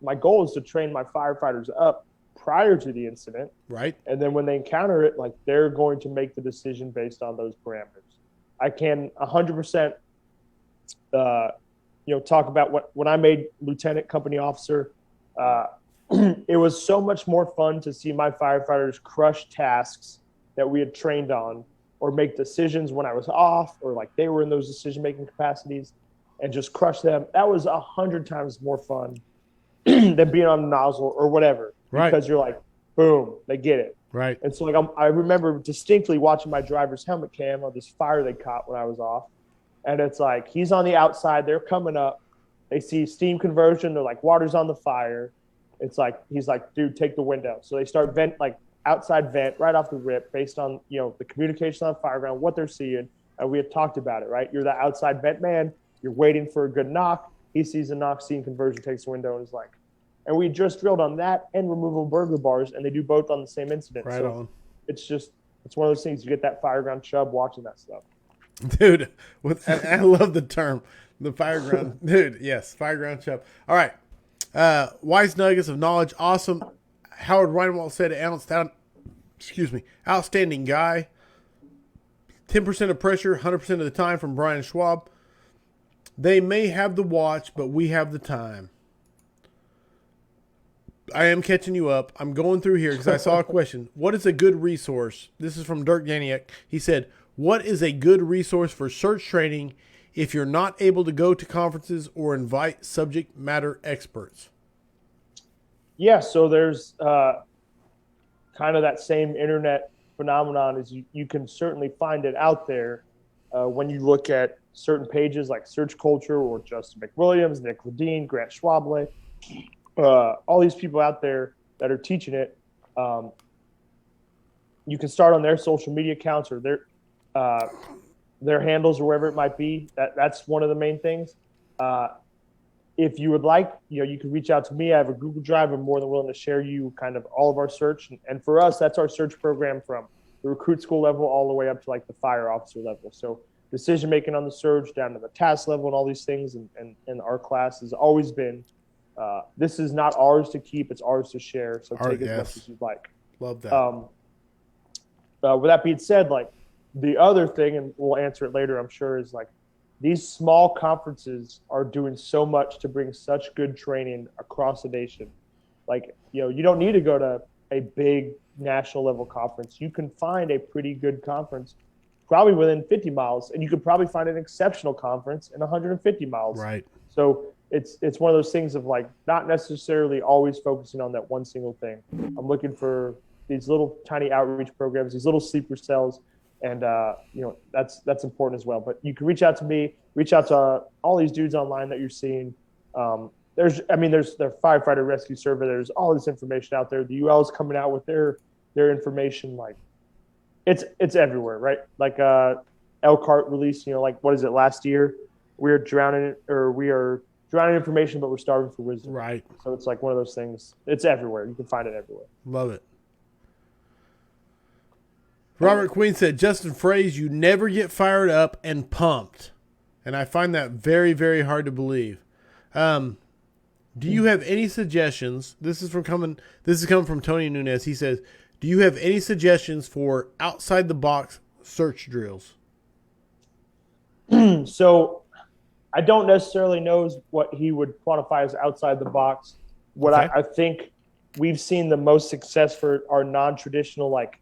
my goal is to train my firefighters up prior to the incident. Right. And then when they encounter it, like they're going to make the decision based on those parameters. I can 100%, talk about when I made lieutenant company officer, it was so much more fun to see my firefighters crush tasks that we had trained on, or make decisions when I was off, or like they were in those decision-making capacities, and just crush them. That was 100 times more fun than being on a nozzle or whatever. Right. Because you're like, boom, they get it. Right. And so I remember distinctly watching my driver's helmet cam on this fire they caught when I was off. And it's like, he's on the outside, they're coming up. They see steam conversion. They're like, water's on the fire. It's like, he's like, dude, take the window. So they start outside vent right off the rip based on, the communication on the Fireground, what they're seeing. And we had talked about it, right? You're the outside vent man. You're waiting for a good knock. He sees a knock, steam conversion, takes the window, and is like, and we just drilled on that and removable burglar bars, and they do both on the same incident. Right on. It's one of those things. You get that Fireground chub watching that stuff. Dude, I love the term, the Fireground. Dude, yes, Fireground chub. All right. Wise nuggets of knowledge. Awesome. Howard Reinwald said, outstanding guy. 10% of pressure, 100% of the time from Brian Schwab. They may have the watch, but we have the time. I am catching you up. I'm going through here because I saw a question. What is a good resource? This is from Dirk Daniak. He said, what is a good resource for search training if you're not able to go to conferences or invite subject matter experts? Yeah, so there's kind of that same internet phenomenon as you can certainly find it out there when you look at certain pages like Search Culture or Justin McWilliams, Nick Ledeen, Grant Schwable. All these people out there that are teaching it, you can start on their social media accounts or their handles or wherever it might be. That's one of the main things. If you would like, you can reach out to me. I have a Google Drive. I'm more than willing to share you kind of all of our search. And for us, that's our search program from the recruit school level all the way up to like the fire officer level. So decision-making on the search down to the task level and all these things. And our class has always been, this is not ours to keep, it's ours to share. So take as much as you'd like. Love that. With that being said, like the other thing, and we'll answer it later, I'm sure, is like these small conferences are doing so much to bring such good training across the nation. Like, you don't need to go to a big national level conference. You can find a pretty good conference probably within 50 miles, and you could probably find an exceptional conference in 150 miles. Right. So it's one of those things of like not necessarily always focusing on that one single thing. I'm looking for these little tiny outreach programs, these little sleeper cells, and that's important as well. But you can reach out to me, reach out to all these dudes online that you're seeing. there's the firefighter rescue survey. There's all this information out there. The UL is coming out with their information. Like it's everywhere, right? Like Elkhart released, like what is it last year? We are drowning information, but we're starving for wisdom. Right. So it's like one of those things. It's everywhere. You can find it everywhere. Love it. Robert Queen said, Justin phrase, you never get fired up and pumped. And I find that very, very hard to believe. Do you have any suggestions? This is coming from Tony Nunez. He says, do you have any suggestions for outside the box search drills? So I don't necessarily know what he would quantify as outside the box. What Okay. I think we've seen the most success for our non-traditional, like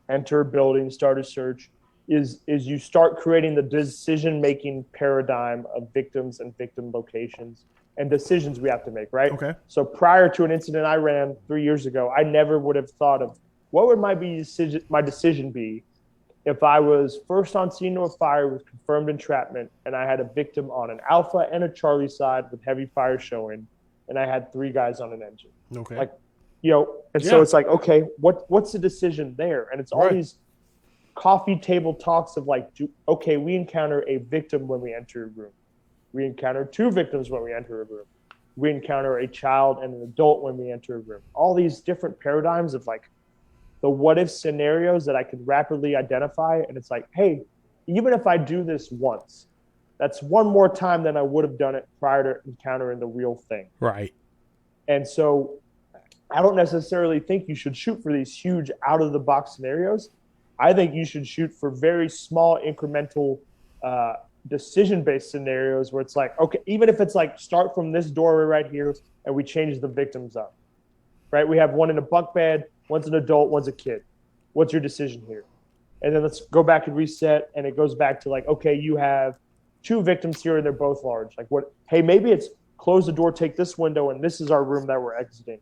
enter building, start a search, is you start creating the decision-making paradigm of victims and victim locations and decisions we have to make, right? Okay. So prior to an incident I ran 3 years ago, I never would have thought of what would my decision be if I was first on scene of a fire with confirmed entrapment and I had a victim on an Alpha and a Charlie side with heavy fire showing, and I had 3 guys on an engine. Okay. Like, so it's like, okay, what's the decision there? And it's all these coffee table talks of like, okay, we encounter a victim when we enter a room. We encounter 2 victims when we enter a room. We encounter a child and an adult when we enter a room. All these different paradigms of like the what if scenarios that I could rapidly identify. And it's like, hey, even if I do this once, that's one more time than I would have done it prior to encountering the real thing. Right. And so I don't necessarily think you should shoot for these huge out of the box scenarios. I think you should shoot for very small incremental decision-based scenarios where it's like, okay, even if it's like start from this doorway right here and we change the victims up, right? We have one in a bunk bed, one's an adult, one's a kid. What's your decision here? And then let's go back and reset. And it goes back to like, okay, you have 2 victims here and they're both large. Like what, hey, maybe it's close the door, take this window, and this is our room that we're exiting.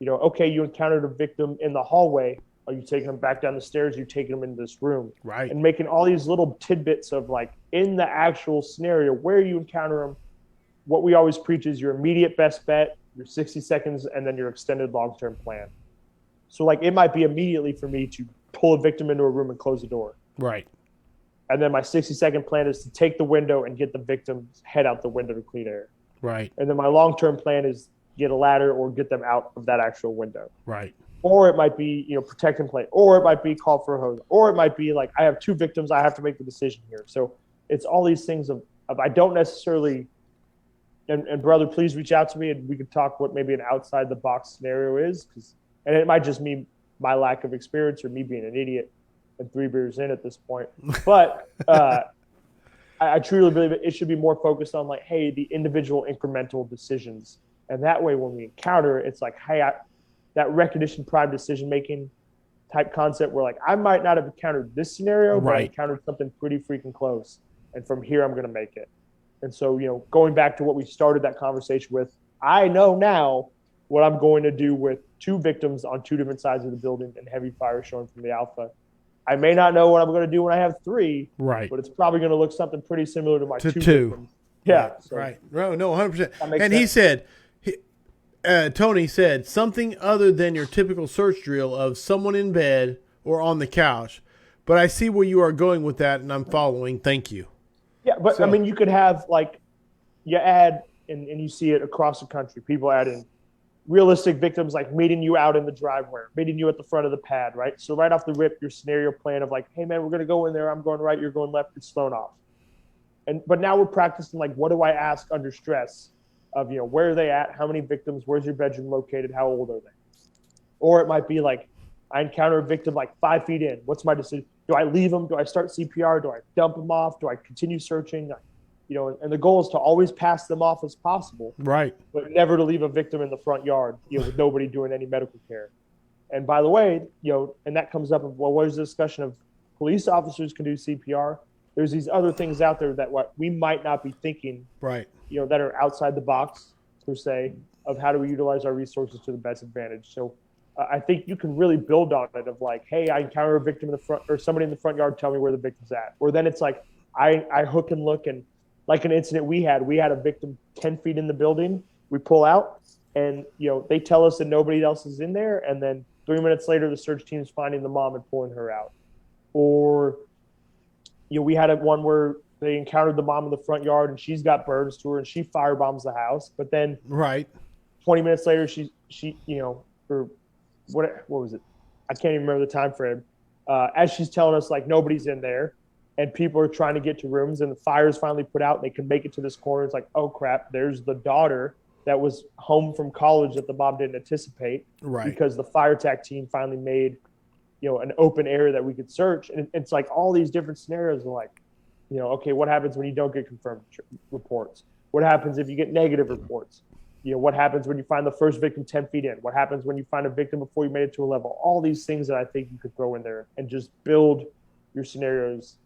Okay, you encountered a victim in the hallway. Are you taking them back down the stairs? You're taking them into this room. Right. And making all these little tidbits of like in the actual scenario where you encounter them. What we always preach is your immediate best bet, your 60 seconds, and then your extended long-term plan. So like it might be immediately for me to pull a victim into a room and close the door. Right. And then my 60-second plan is to take the window and get the victim's head out the window to clean air. Right. And then my long-term plan is get a ladder or get them out of that actual window. Right. Or it might be, protect and play. Or it might be call for a hose. Or it might be like, I have 2 victims. I have to make the decision here. So it's all these things of I don't necessarily, and brother, please reach out to me and we can talk what maybe an outside the box scenario is. And it might just mean my lack of experience or me being an idiot and 3 beers in at this point. But I truly believe it should be more focused on like, hey, the individual incremental decisions. And that way when we encounter it, it's like, hey, that recognition prime decision-making type concept where like I might not have encountered this scenario, but I encountered something pretty freaking close. And from here, I'm going to make it. And so, going back to what we started that conversation with, I know now what I'm going to do with 2 victims on 2 different sides of the building and heavy fire showing from the Alpha. I may not know what I'm going to do when I have 3, right? But it's probably going to look something pretty similar to my 2 victims. Yeah. Right. So right. No, 100%. And sense. He said, Tony said something other than your typical search drill of someone in bed or on the couch. But I see where you are going with that, and I'm following. Thank you. Yeah, but so, I mean, you could have like you add, and you see it across the country. People add in realistic victims like meeting you out in the driveway, meeting you at the front of the pad, right? So right off the rip, your scenario plan of like, hey man, we're gonna go in there. I'm going right, you're going left. It's thrown off. But now we're practicing like, what do I ask under stress? Of where are they at? How many victims? Where's your bedroom located? How old are they? Or it might be like I encounter a victim like 5 feet in. What's my decision? Do I leave them? Do I start CPR? Do I dump them off? Do I continue searching? And the goal is to always pass them off as possible, right? But never to leave a victim in the front yard, with nobody doing any medical care. And by the way, and that comes up of what is the discussion of police officers can do CPR. There's these other things out there that what we might not be thinking, right? That are outside the box, per se, of how do we utilize our resources to the best advantage. So I think you can really build on it of like, hey, I encounter a victim in the front or somebody in the front yard, tell me where the victim's at. Or then it's like, I hook and look and like an incident we had a victim 10 feet in the building. We pull out, and they tell us that nobody else is in there, and then 3 minutes later, the search team is finding the mom and pulling her out. Or we had one where they encountered the mom in the front yard, and she's got burns to her, and she firebombs the house. But then, 20 minutes later, she or what was it? I can't even remember the time frame. As she's telling us, like, nobody's in there, and people are trying to get to rooms, and the fire's finally put out, and they can make it to this corner. It's like, oh crap, there's the daughter that was home from college that the mom didn't anticipate, because the fire tech team finally made an open area that we could search. And it's like all these different scenarios are like, okay, what happens when you don't get confirmed reports? What happens if you get negative reports? What happens when you find the first victim 10 feet in? What happens when you find a victim before you made it to a level? All these things that I think you could throw in there and just build your scenarios.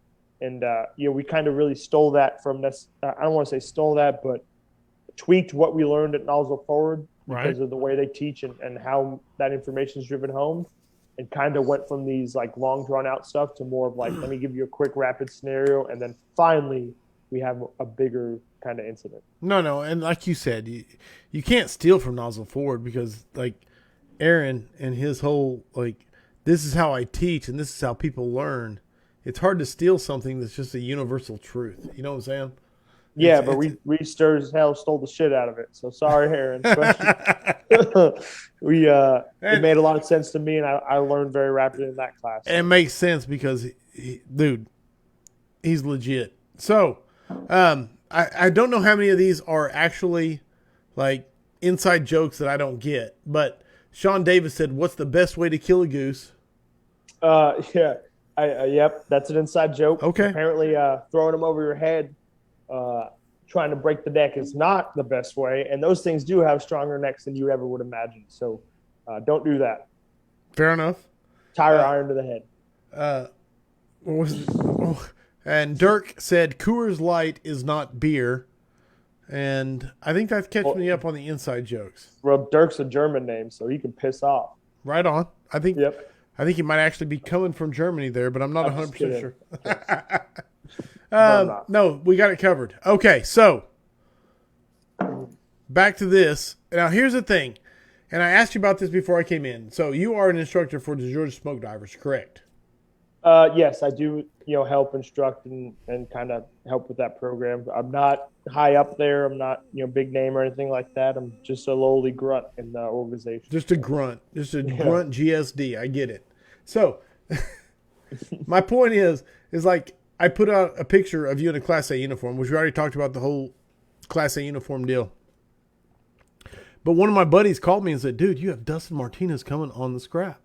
And, we kind of really stole that from this. I don't want to say stole that, but tweaked what we learned at Nozzle Forward because of the way they teach and how that information is driven home, and kind of went from these like long drawn out stuff to more of like, let me give you a quick rapid scenario. And then finally we have a bigger kind of incident. No. And like you said, you can't steal from Nozzle Forward, because like Aaron and his whole, like, this is how I teach and this is how people learn. It's hard to steal something that's just a universal truth. You know what I'm saying? Yeah, but we stir as hell stole the shit out of it. So sorry, Aaron. It made a lot of sense to me, and I learned very rapidly in that class. And it makes sense because, dude, he's legit. So, I don't know how many of these are actually like inside jokes that I don't get, but Sean Davis said, "What's the best way to kill a goose?" Yeah, yep, that's an inside joke. Okay. Apparently, throwing them over your head, trying to break the neck is not the best way, and those things do have stronger necks than you ever would imagine. So, don't do that. Fair enough. Tire iron to the head. What was it? Oh. And Dirk said Coors Light is not beer, and I think that's catching me up on the inside jokes. Well, Dirk's a German name, so he can piss off. Right on. I think. Yep. I think he might actually be coming from Germany there, but I'm not 100% sure. No, we got it covered. Okay, so back to this. Now, here's the thing, and I asked you about this before I came in. So you are an instructor for the Georgia Smoke Divers, correct? Yes, I do. Help instruct and kind of help with that program. I'm not high up there. I'm not big name or anything like that. I'm just a lowly grunt in the organization. Just a grunt, grunt GSD. I get it. So my point is like I put out a picture of you in a Class A uniform, which we already talked about the whole Class A uniform deal. But one of my buddies called me and said, "Dude, you have Dustin Martinez coming on the scrap."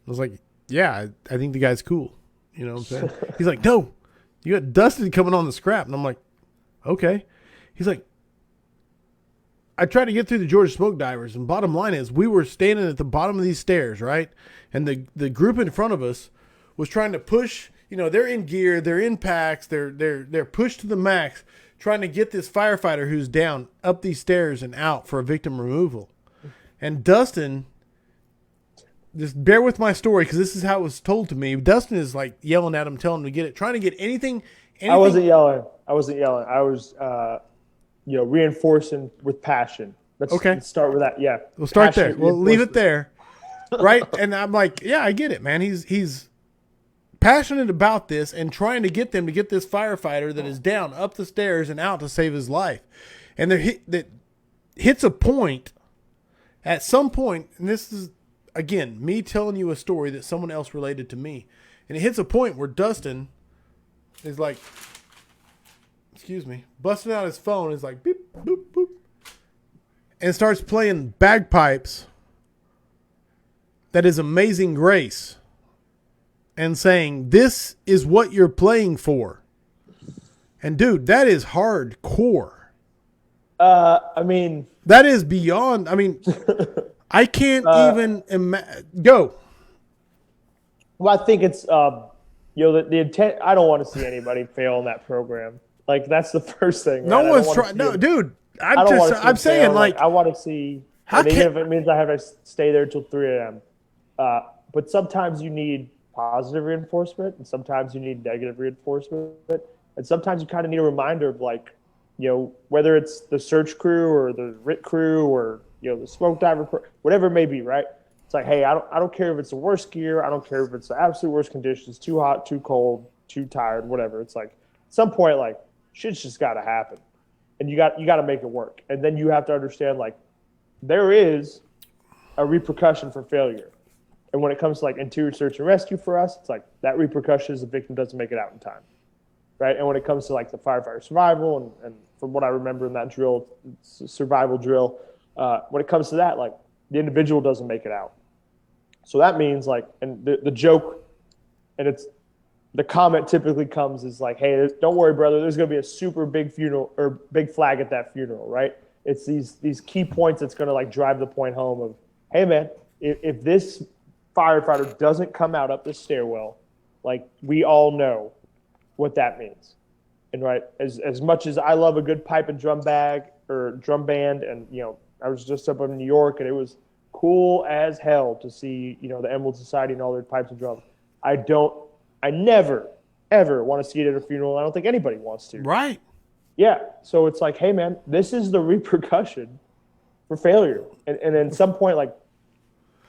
I was like, "Yeah, I think the guy's cool." You know what I'm saying? He's like, "No, you got Dustin coming on the scrap." And I'm like, "Okay." He's like, "I tried to get through the Georgia Smoke Divers, and bottom line is we were standing at the bottom of these stairs, right? And the group in front of us was trying to push, they're in gear, they're in packs, they're pushed to the max, trying to get this firefighter who's down up these stairs and out for a victim removal. And Dustin," just bear with my story because this is how it was told to me. Dustin is like yelling at him, telling him to get it, trying to get anything. I wasn't yelling. I was, reinforcing with passion. Let's start with that. Yeah. We'll start there. We'll leave it there. Right. And I'm like, yeah, I get it, man. He's passionate about this and trying to get them to get this firefighter that is down up the stairs and out to save his life. And that hits a point at some point, and this is, again, me telling you a story that someone else related to me. And it hits a point where Dustin is like, busting out his phone, is like, beep, boop, boop, and starts playing bagpipes that is Amazing Grace and saying, "This is what you're playing for." And dude, that is hardcore. That is beyond, I can't even go. Well, I think it's the intent. I don't want to see anybody fail in that program. Like, that's the first thing. No one's trying. No, dude. I'm saying, like, I want to see. Even if it means I have to stay there till 3 a.m. But sometimes you need positive reinforcement, and sometimes you need negative reinforcement. And sometimes you kind of need a reminder of like, whether it's the search crew or the RIT crew or, the smoke diver crew, whatever it may be, right? It's like, hey, I don't care if it's the worst gear. I don't care if it's the absolute worst conditions, too hot, too cold, too tired, whatever. It's like at some point, like shit's just got to happen, and you got to make it work. And then you have to understand like there is a repercussion for failure. And when it comes to like interior search and rescue for us, it's like that repercussion is the victim doesn't make it out in time, right? And when it comes to like the firefighter survival, and from what I remember in that drill, survival drill, when it comes to that, like the individual doesn't make it out. So that means like, and the joke, and it's the comment typically comes is like, hey, don't worry, brother, there's going to be a super big funeral or big flag at that funeral, right? It's these key points that's going to like drive the point home of, hey man, if this firefighter doesn't come out up this stairwell, like we all know what that means. And right, as much as I love a good pipe and drum bag or drum band, and I was just up in New York, and it was cool as hell to see, the Emerald Society and all their pipes and drums. I never, ever want to see it at a funeral. I don't think anybody wants to. Right. Yeah. So it's like, hey, man, this is the repercussion for failure. And at some point, like,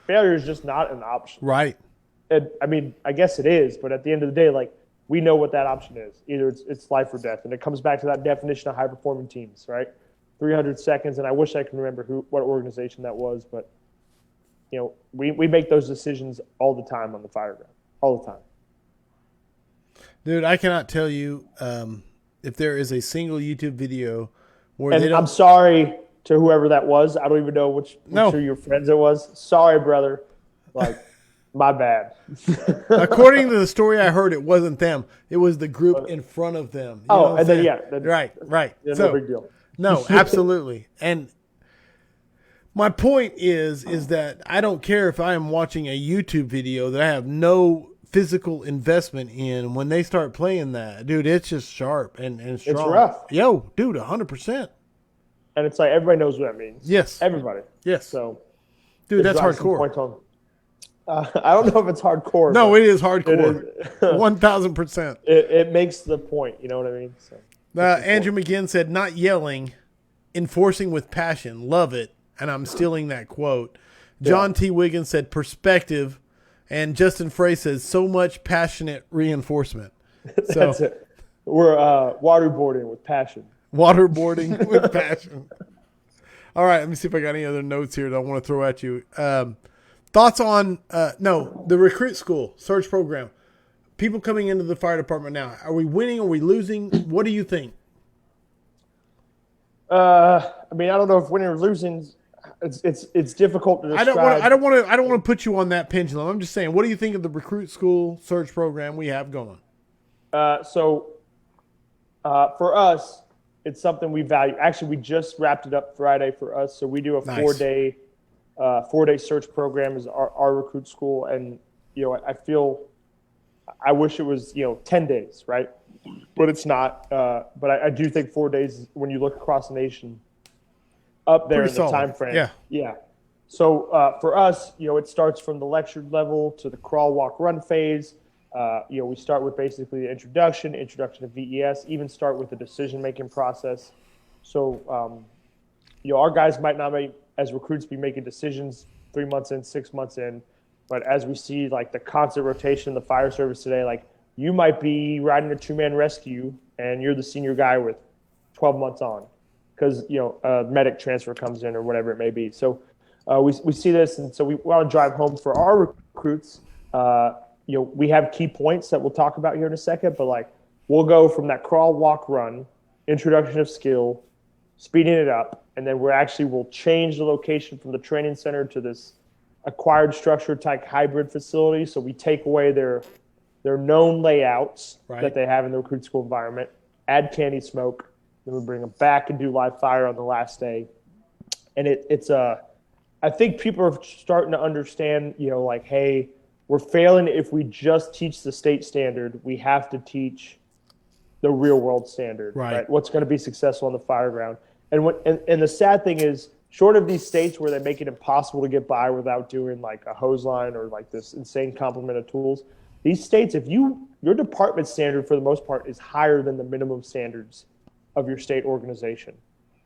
failure is just not an option. Right. And, I mean, I guess it is, but at the end of the day, like, we know what that option is. Either it's life or death. And it comes back to that definition of high-performing teams, right? 300 seconds, and I wish I can remember what organization that was, but we make those decisions all the time on the Fireground, all the time. Dude, I cannot tell you if there is a single YouTube video where and they don't. I'm sorry to whoever that was. I don't even know which of your friends it was. Sorry, brother. Like, my bad. According to the story I heard, it wasn't them. It was the group in front of them. Right. Yeah, So, no big deal. No, absolutely. And my point is that I don't care if I am watching a YouTube video that I have no physical investment in. When they start playing that, dude, it's just sharp and strong. It's rough. Yo, dude, 100%. And it's like everybody knows what that means. Yes. Everybody. Yes. So, dude, that's hardcore. I don't know if it's hardcore. No, it is hardcore. It is. 1,000%. It makes the point. You know what I mean? So, Andrew McGinn said, not yelling, enforcing with passion. Love it. And I'm stealing that quote. John T. Wiggins said, perspective. And Justin Frey says, so much passionate reinforcement. So, that's it. We're waterboarding with passion. Waterboarding with passion. All right, let me see if I got any other notes here that I want to throw at you. Thoughts on, the recruit school search program. People coming into the fire department now. Are we winning? Are we losing? What do you think? I mean, I don't know if winning or losing. It's difficult to describe. I don't want to put you on that pendulum. I'm just saying, what do you think of the recruit school search program we have going? For us, it's something we value. Actually, we just wrapped it up Friday for us. So we do a Nice. 4-day search program is our recruit school. And, I wish it was, 10 days, right? But it's not. But I do think 4 days, when you look across the nation, up there Pretty in the solid. time frame. Yeah. Yeah. So for us, it starts from the lecture level to the crawl, walk, run phase. We start with basically the introduction to VES, even start with the decision-making process. So, our guys might not as recruits be making decisions 3 months in, 6 months in, but as we see like the constant rotation in the fire service today, like you might be riding a 2-man rescue and you're the senior guy with 12 months on because, a medic transfer comes in or whatever it may be. So we see this, and so we want to drive home for our recruits. We have key points that we'll talk about here in a second, but like we'll go from that crawl, walk, run, introduction of skill, speeding it up, and then we'll change the location from the training center to this acquired structure type hybrid facility. So we take away their known layouts that they have in the recruit school environment, add candy smoke, then we bring them back and do live fire on the last day. And I think people are starting to understand, like, hey, we're failing if we just teach the state standard. We have to teach the real world standard, right? What's going to be successful on the Fireground. And the sad thing is, short of these states where they make it impossible to get by without doing like a hose line or like this insane complement of tools, these states, if your department standard for the most part is higher than the minimum standards of your state organization.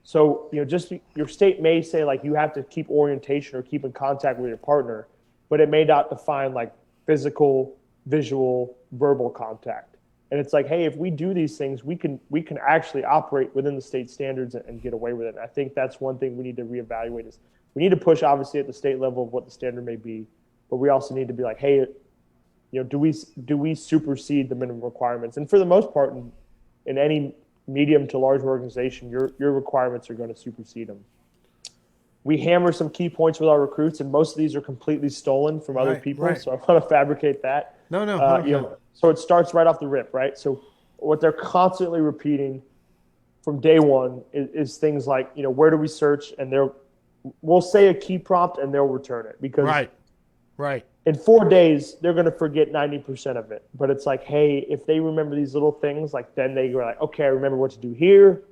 So, just your state may say like you have to keep orientation or keep in contact with your partner, but it may not define like physical, visual, verbal contact. And it's like, hey, if we do these things, we can actually operate within the state standards and get away with it. And I think that's one thing we need to reevaluate is we need to push obviously at the state level of what the standard may be, but we also need to be like, hey, do we supersede the minimum requirements? And for the most part, in any medium to large organization, your requirements are going to supersede them. We hammer some key points with our recruits, and most of these are completely stolen from other people. Right. So I want to fabricate that. No. So it starts right off the rip, right? So what they're constantly repeating from day one is things like, where do we search? And we'll say a key prompt and they'll return it because right. In 4 days, they're going to forget 90% of it. But it's like, hey, if they remember these little things, like then they go like, okay, I remember what to do here.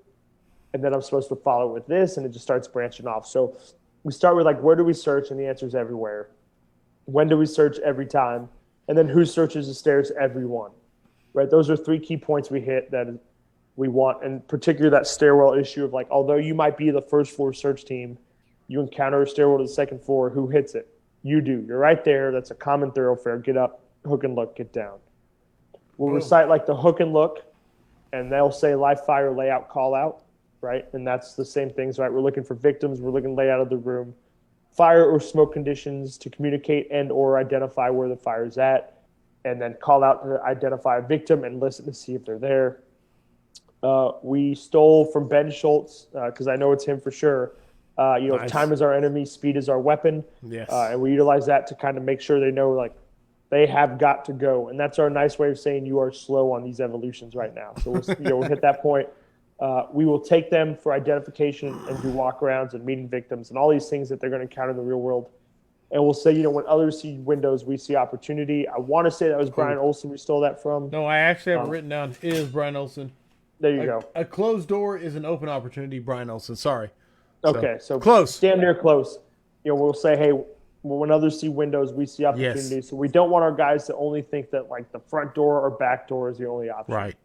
And then I'm supposed to follow with this. And it just starts branching off. So we start with like, where do we search? And the answer is everywhere. When do we search? Every time. And then who searches the stairs? Everyone. Right? Those are 3 key points we hit that we want. And particularly that stairwell issue of like, although you might be the first floor search team, you encounter a stairwell to the second floor. Who hits it? You do. You're right there. That's a common thoroughfare. Get up, hook and look, get down. We'll recite like the hook and look, and they'll say live fire, layout, call out, right? And that's the same things, right? We're looking for victims. We're looking layout of the room, fire or smoke conditions to communicate and or identify where the fire is at, and then call out to identify a victim and listen to see if they're there. We stole from Ben Schultz, because I know it's him for sure. Nice. Time is our enemy, speed is our weapon. Yes. And we utilize that to kind of make sure they know, like, they have got to go. And that's our nice way of saying you are slow on these evolutions right now. So we'll hit that point. We will take them for identification and do walkarounds and meeting victims and all these things that they're going to encounter in the real world. And we'll say, when others see windows, we see opportunity. I want to say that was Brian Olson we stole that from. No, I actually have it written down. It is Brian Olson. There you go. A closed door is an open opportunity, Brian Olson. Sorry. Okay, so close. Damn near close. We'll say, hey, when others see windows, we see opportunity. Yes. So we don't want our guys to only think that like the front door or back door is the only option. Right.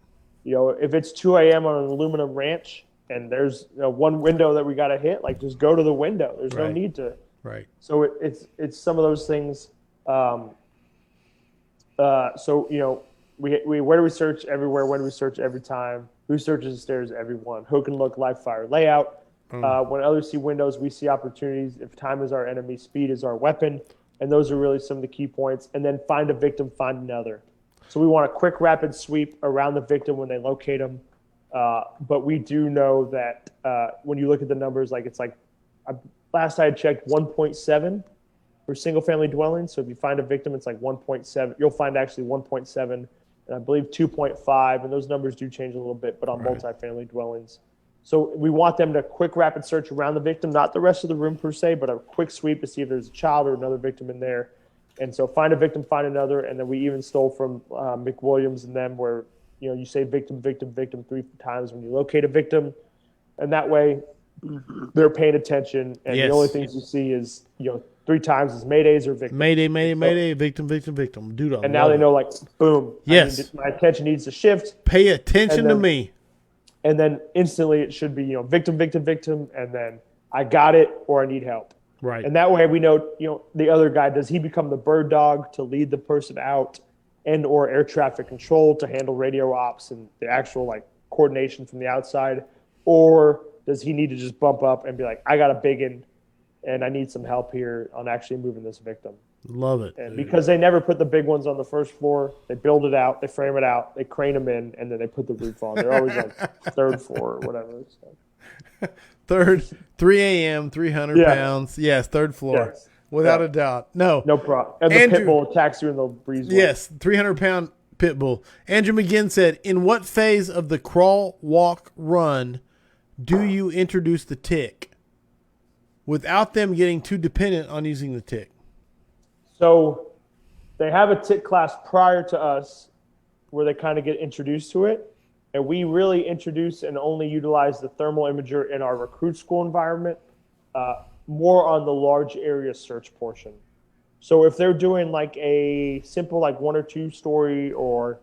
If it's 2 a.m. on an aluminum ranch and there's one window that we got to hit, like just go to the window. There's no need to. Right. So it's some of those things. We where do we search? Everywhere. When do we search? Every time. Who searches the stairs? Everyone. Hook and look, live fire, layout. When others see windows, we see opportunities. If time is our enemy, speed is our weapon. And those are really some of the key points. And then find a victim, find another. So we want a quick, rapid sweep around the victim when they locate them. But we do know that when you look at the numbers, like it's like last I had checked 1.7 for single-family dwellings. So if you find a victim, it's like 1.7. You'll find actually 1.7, and I believe 2.5. And those numbers do change a little bit, but on multifamily dwellings. So we want them to quick, rapid search around the victim, not the rest of the room per se, but a quick sweep to see if there's a child or another victim in there. And so find a victim, find another. And then we even stole from McWilliams and them where, you say victim, victim, victim 3 times when you locate a victim. And that way they're paying attention. And the only things you see is, 3 times is maydays or victims. Mayday, mayday, mayday, victim, victim, victim. Dude, and now they know, like, boom. Yes. My attention needs to shift. Pay attention to me. And then instantly it should be, victim, victim, victim, and then I got it or I need help. Right. And that way we know, the other guy, does he become the bird dog to lead the person out and or air traffic control to handle radio ops and the actual like coordination from the outside? Or does he need to just bump up and be like, I got a big one and I need some help here on actually moving this victim? Love it. And because they never put the big ones on the first floor, they build it out, they frame it out, they crane them in, and then they put the roof on. They're always on third floor or whatever. So. Third, 3 a.m., 300 pounds. Yes, third floor. Yes. Without a doubt. No problem. And the pit bull attacks you in the breeze. Yes, 300-pound pit bull. Andrew McGinn said, in what phase of the crawl, walk, run do you introduce the tick without them getting too dependent on using the tick? So they have a tick class prior to us where they kind of get introduced to it. And we really introduce and only utilize the thermal imager in our recruit school environment, more on the large area search portion. So if they're doing like a simple like 1 or 2 story or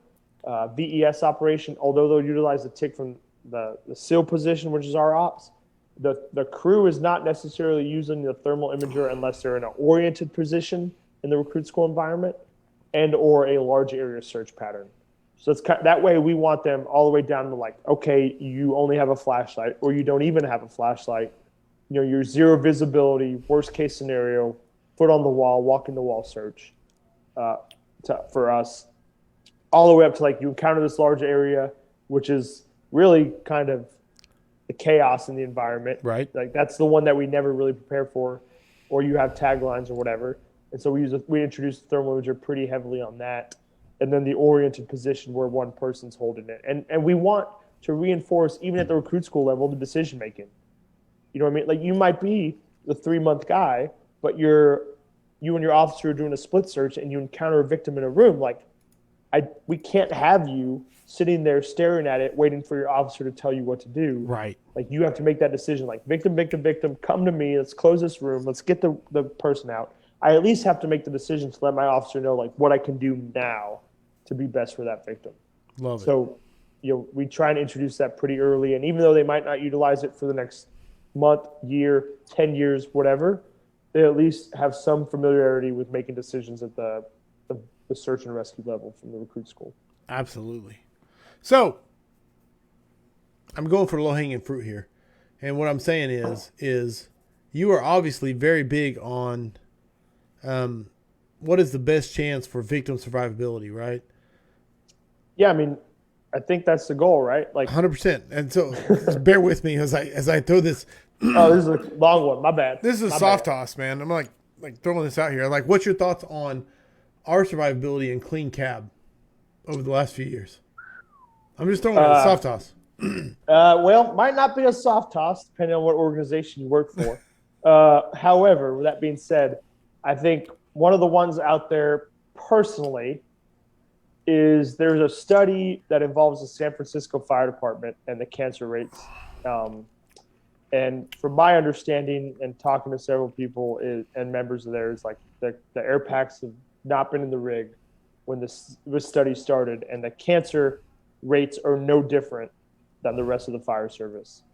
VES operation, although they'll utilize the TIC from the SEAL position, which is our ops, the crew is not necessarily using the thermal imager unless they're in an oriented position in the recruit school environment and or a large area search pattern. So it's that way we want them all the way down to like, okay, you only have a flashlight or you don't even have a flashlight. You know, your zero visibility, worst case scenario, foot on the wall, walking the wall search for us. All the way up to like you encounter this large area, which is really kind of the chaos in the environment. Right. Like that's the one that we never really prepare for, or you have taglines or whatever. And so we introduce the thermal imager pretty heavily on that. And then the oriented position where one person's holding it. And we want to reinforce, even at the recruit school level, the decision making. You know what I mean? Like you might be the 3-month guy, but you and your officer are doing a split search and you encounter a victim in a room. Like we can't have you sitting there staring at it, waiting for your officer to tell you what to do. Right. Like you have to make that decision. Like victim, come to me. Let's close this room. Let's get the person out. I at least have to make the decision to let my officer know like what I can do now to be best for that victim. Love it. So, we try and introduce that pretty early. And even though they might not utilize it for the next month, year, 10 years, whatever, they at least have some familiarity with making decisions at the search and rescue level from the recruit school. Absolutely. So I'm going for low-hanging fruit here. And what I'm saying is you are obviously very big on what is the best chance for victim survivability, right? Yeah, I mean, I think that's the goal, right? Like 100%. And so bear with me as I throw this. Oh, this is a long one. My bad. This is a soft toss, man. I'm like throwing this out here. Like, what's your thoughts on our survivability and clean cab over the last few years? I'm just throwing a soft toss. Well, might not be a soft toss depending on what organization you work for. However, with that being said, I think one of the ones out there personally is there's a study that involves the San Francisco Fire Department and the cancer rates. And from my understanding and talking to several people and members of theirs, like the air packs have not been in the rig when this study started, and the cancer rates are no different than the rest of the fire service.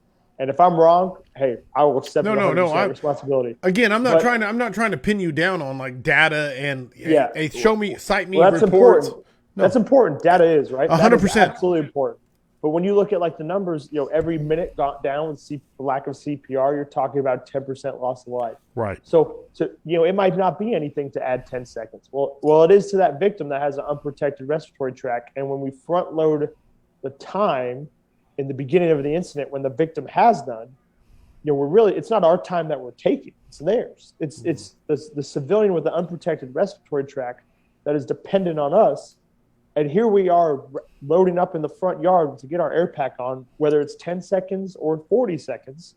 And if I'm wrong, hey, I will accept responsibility. Again, I'm not trying to pin you down on like data and cite me that's reports. Important. No. That's important. Data is right. 100%. Absolutely important. But when you look at like the numbers, every minute got down with lack of CPR, you're talking about 10% loss of life. Right. So it might not be anything to add 10 seconds. Well, it is to that victim that has an unprotected respiratory tract. And when we front load the time in the beginning of the incident, when the victim has none, it's not our time that we're taking. It's theirs. It's the civilian with the unprotected respiratory tract that is dependent on us. And here we are loading up in the front yard to get our air pack on, whether it's 10 seconds or 40 seconds,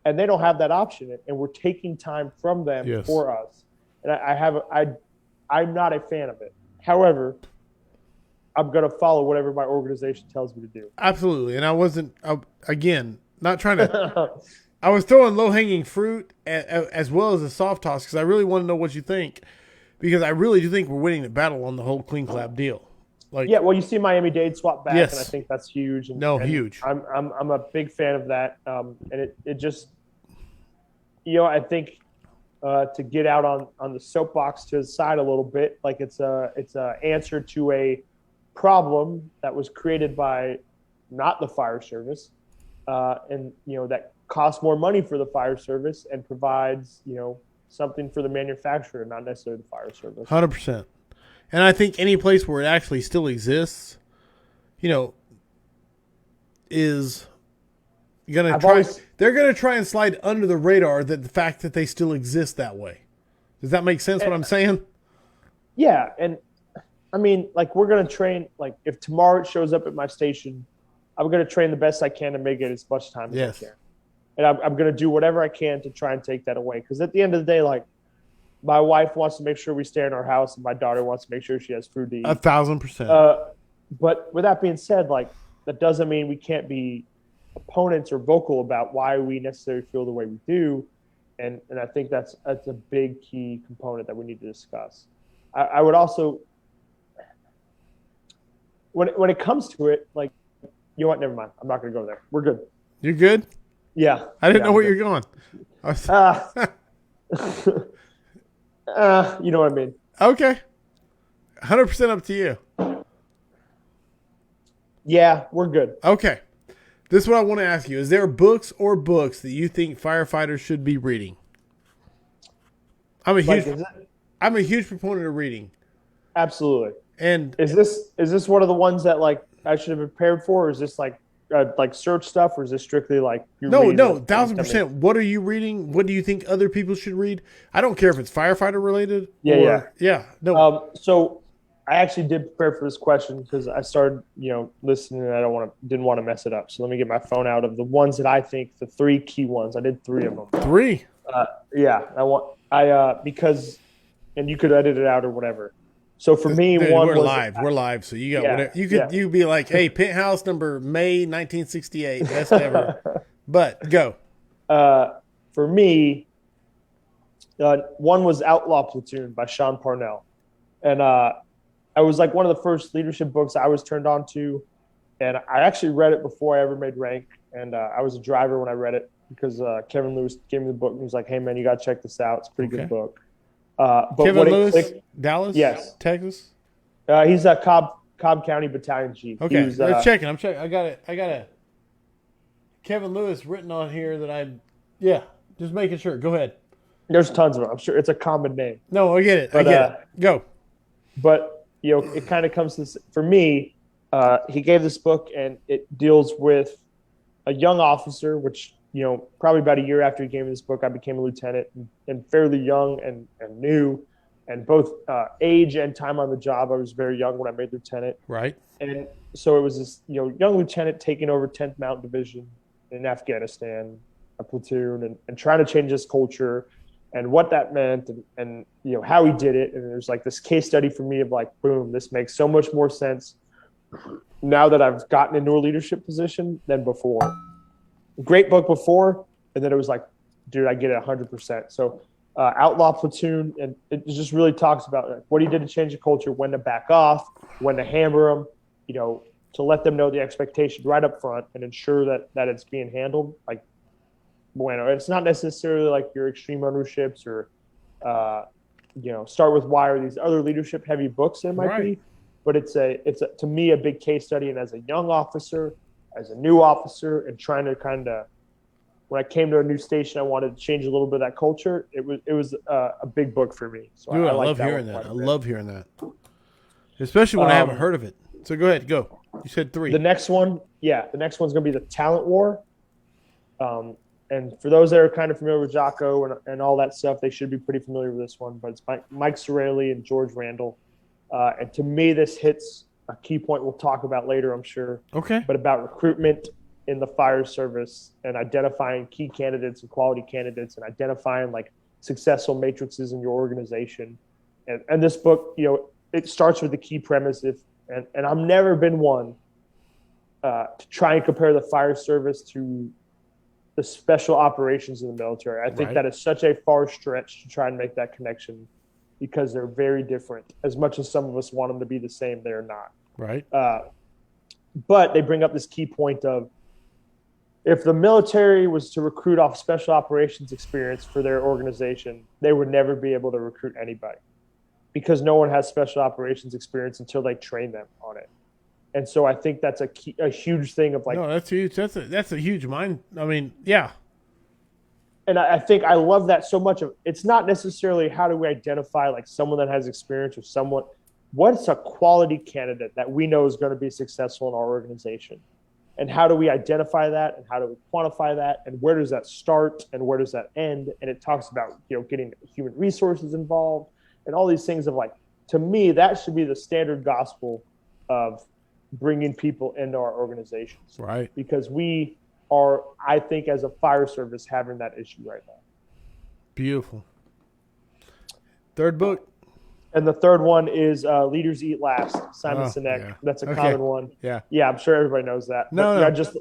and they don't have that option. And we're taking time from them for us. And I'm not a fan of it. However, I'm going to follow whatever my organization tells me to do. Absolutely. And I wasn't, again, not trying to, I was throwing low-hanging fruit as well as a soft toss because I really want to know what you think, because I really do think we're winning the battle on the whole clean clap deal. Well, you see Miami-Dade swap back, and I think that's huge. Huge. I'm a big fan of that, and it just, I think to get out on the soapbox to the side a little bit, like it's a answer to a problem that was created by not the fire service, and that costs more money for the fire service and provides something for the manufacturer, not necessarily the fire service. 100%. And I think any place where it actually still exists, is going to try. They're going to try and slide under the radar that the fact that they still exist that way. Does that make sense? What I'm saying? Yeah, and I mean, like we're going to train. Like if tomorrow it shows up at my station, I'm going to train the best I can to make it as much time as I can. And I'm going to do whatever I can to try and take that away. Because at the end of the day, like, my wife wants to make sure we stay in our house, and my daughter wants to make sure she has food to eat. 1,000%. But with that being said, like that doesn't mean we can't be opponents or vocal about why we necessarily feel the way we do. And I think that's a big key component that we need to discuss. I would also, when it comes to it, like, you know what? Never mind. I'm not going to go there. We're good. You're good? Yeah. I didn't know where good. you're going. You know what I mean? Okay. 100% up to you. Yeah, we're good. Okay. This is what I want to ask you. Is there books that you think firefighters should be reading? I'm a huge proponent of reading. Absolutely. And is this one of the ones that like I should have prepared for, or is this like search stuff, or is this strictly like no, 1,000%. What are you reading? What do you think other people should read? I don't care if it's firefighter related. Yeah. No. So I actually did prepare for this question because I started, listening, and I didn't want to mess it up. So let me get my phone out of the ones that I think the 3 key ones. I did 3 of them. 3. Yeah. Because, and you could edit it out or whatever. So for me, Dude, one we're was live. We're live. So you got whatever you could. You'd be like, "Hey, Penthouse number May 1968, best ever." But go. For me, one was Outlaw Platoon by Sean Parnell, and I was like one of the first leadership books I was turned on to, and I actually read it before I ever made rank, and I was a driver when I read it because Kevin Lewis gave me the book and he was like, "Hey man, you got to check this out. It's a pretty good book." But Kevin Lewis, Dallas, yes, Texas. He's a Cobb County Battalion Chief. Okay, I'm checking. I got a Kevin Lewis written on here that just making sure. Go ahead. There's tons of them. I'm sure it's a common name. No, I get it. I get it. Go. But it kind of comes to this, for me. He gave this book, and it deals with a young officer, which. Probably about a year after he gave me this book, I became a lieutenant and fairly young and new, and both age and time on the job. I was very young when I made lieutenant. Right. And so it was this, young lieutenant taking over 10th Mountain Division in Afghanistan, a platoon, and trying to change his culture and what that meant and how he did it. And there's like this case study for me of like, boom, this makes so much more sense now that I've gotten into a leadership position than before. Great book before, and then it was like, dude, I get it 100%. So Outlaw Platoon, and it just really talks about like, what he did to change the culture, when to back off, when to hammer them, to let them know the expectation right up front and ensure that it's being handled. Like, bueno, it's not necessarily like your extreme ownerships or, Start With Why or these other leadership heavy books that might be, but it's to me a big case study. And as a young officer, as a new officer, and trying to kind of, when I came to a new station, I wanted to change a little bit of that culture. It was a big book for me. So dude, I love hearing that. I love hearing that, especially when I haven't heard of it. So go ahead, go. You said 3. The next one's going to be The Talent War. And for those that are kind of familiar with Jocko and all that stuff, they should be pretty familiar with this one. But it's by Mike Sorelli and George Randall. And to me, this hits a key point we'll talk about later, I'm sure. Okay. But about recruitment in the fire service and identifying key candidates and quality candidates and identifying like successful matrices in your organization. And this book, it starts with the key premise. And I've never been one to try and compare the fire service to the special operations in the military. I think that is such a far stretch to try and make that connection because they're very different. As much as some of us want them to be the same, they're not. Right. But they bring up this key point of if the military was to recruit off special operations experience for their organization, they would never be able to recruit anybody because no one has special operations experience until they train them on it. And so I think that's a huge thing of like. No, that's huge. That's a huge mind. I mean, yeah. And I think I love that so much. It's not necessarily how do we identify like someone that has experience or someone. What's a quality candidate that we know is going to be successful in our organization? And how do we identify that? And how do we quantify that? And where does that start? And where does that end? And it talks about, getting human resources involved and all these things of like, to me, that should be the standard gospel of bringing people into our organizations. Right. Because we are, I think, as a fire service, having that issue right now. Beautiful. Third book. And the third one is Leaders Eat Last, Simon Sinek. Yeah. That's a common one. Yeah. Yeah, I'm sure everybody knows that. No. Yeah, just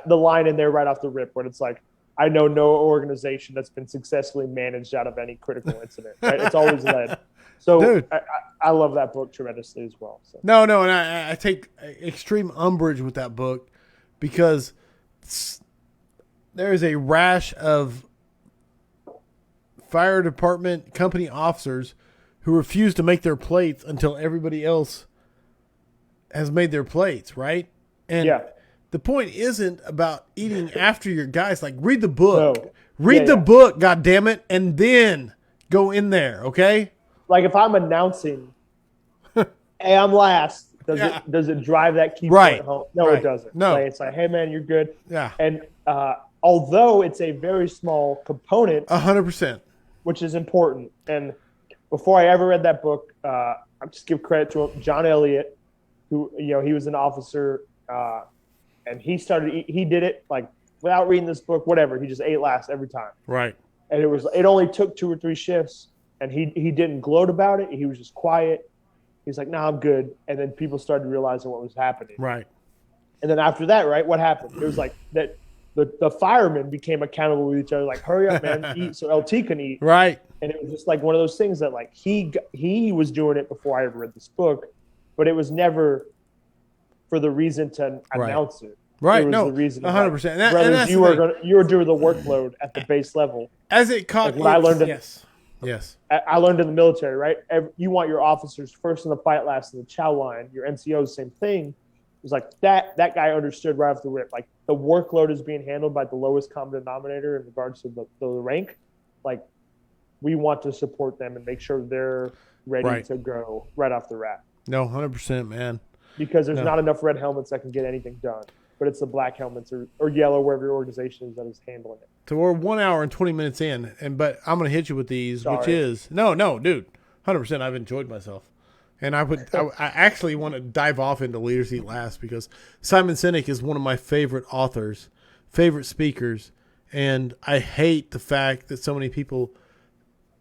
the line in there right off the rip when it's like, I know no organization that's been successfully managed out of any critical incident. Right? It's always led. So Dude. I love that book tremendously as well. So. No, and I take extreme umbrage with that book because there is a rash of fire department company officers who refuse to make their plates until everybody else has made their plates, right? And the point isn't about eating after your guys. Like, read the book. No. Read the book, God damn it, and then go in there, okay? Like, if I'm announcing, hey, I'm last, does it drive that key point home? No, it doesn't. No. Like, it's like, hey, man, you're good. Yeah. And although it's a very small component, 100%, which is important. And before I ever read that book, I just give credit to him, John Elliott, who, he was an officer, and he did it like without reading this book, whatever. He just ate last every time. Right. And it only took 2 or 3 shifts, and he didn't gloat about it. He was just quiet. He's like, "No, I'm good." And then people started realizing what was happening. Right. And then after that, right, what happened? It was like that the firemen became accountable with each other, like, "Hurry up, man, eat so LT can eat." Right. And it was just like one of those things that, like, he was doing it before I ever read this book, but it was never for the reason to announce it. Right. It was No, the reason 100%. Brothers, you were doing the workload at the base level. As it caught, like what I learned. Yes. I learned in the military, right? You want your officers first in the fight, last in the chow line. Your NCOs, same thing. It was like that guy understood right off the rip. Like, the workload is being handled by the lowest common denominator in regards to the rank. Like, we want to support them and make sure they're ready to go right off the bat. No, 100%, man. Because there's not enough red helmets that can get anything done. But it's the black helmets or yellow, wherever your organization is, that is handling it. So we're 1 hour and 20 minutes in, but I'm going to hit you with these, Sorry. which is no, dude, 100%. I've enjoyed myself, and I actually want to dive off into Leaders Eat Last because Simon Sinek is one of my favorite authors, favorite speakers, and I hate the fact that so many people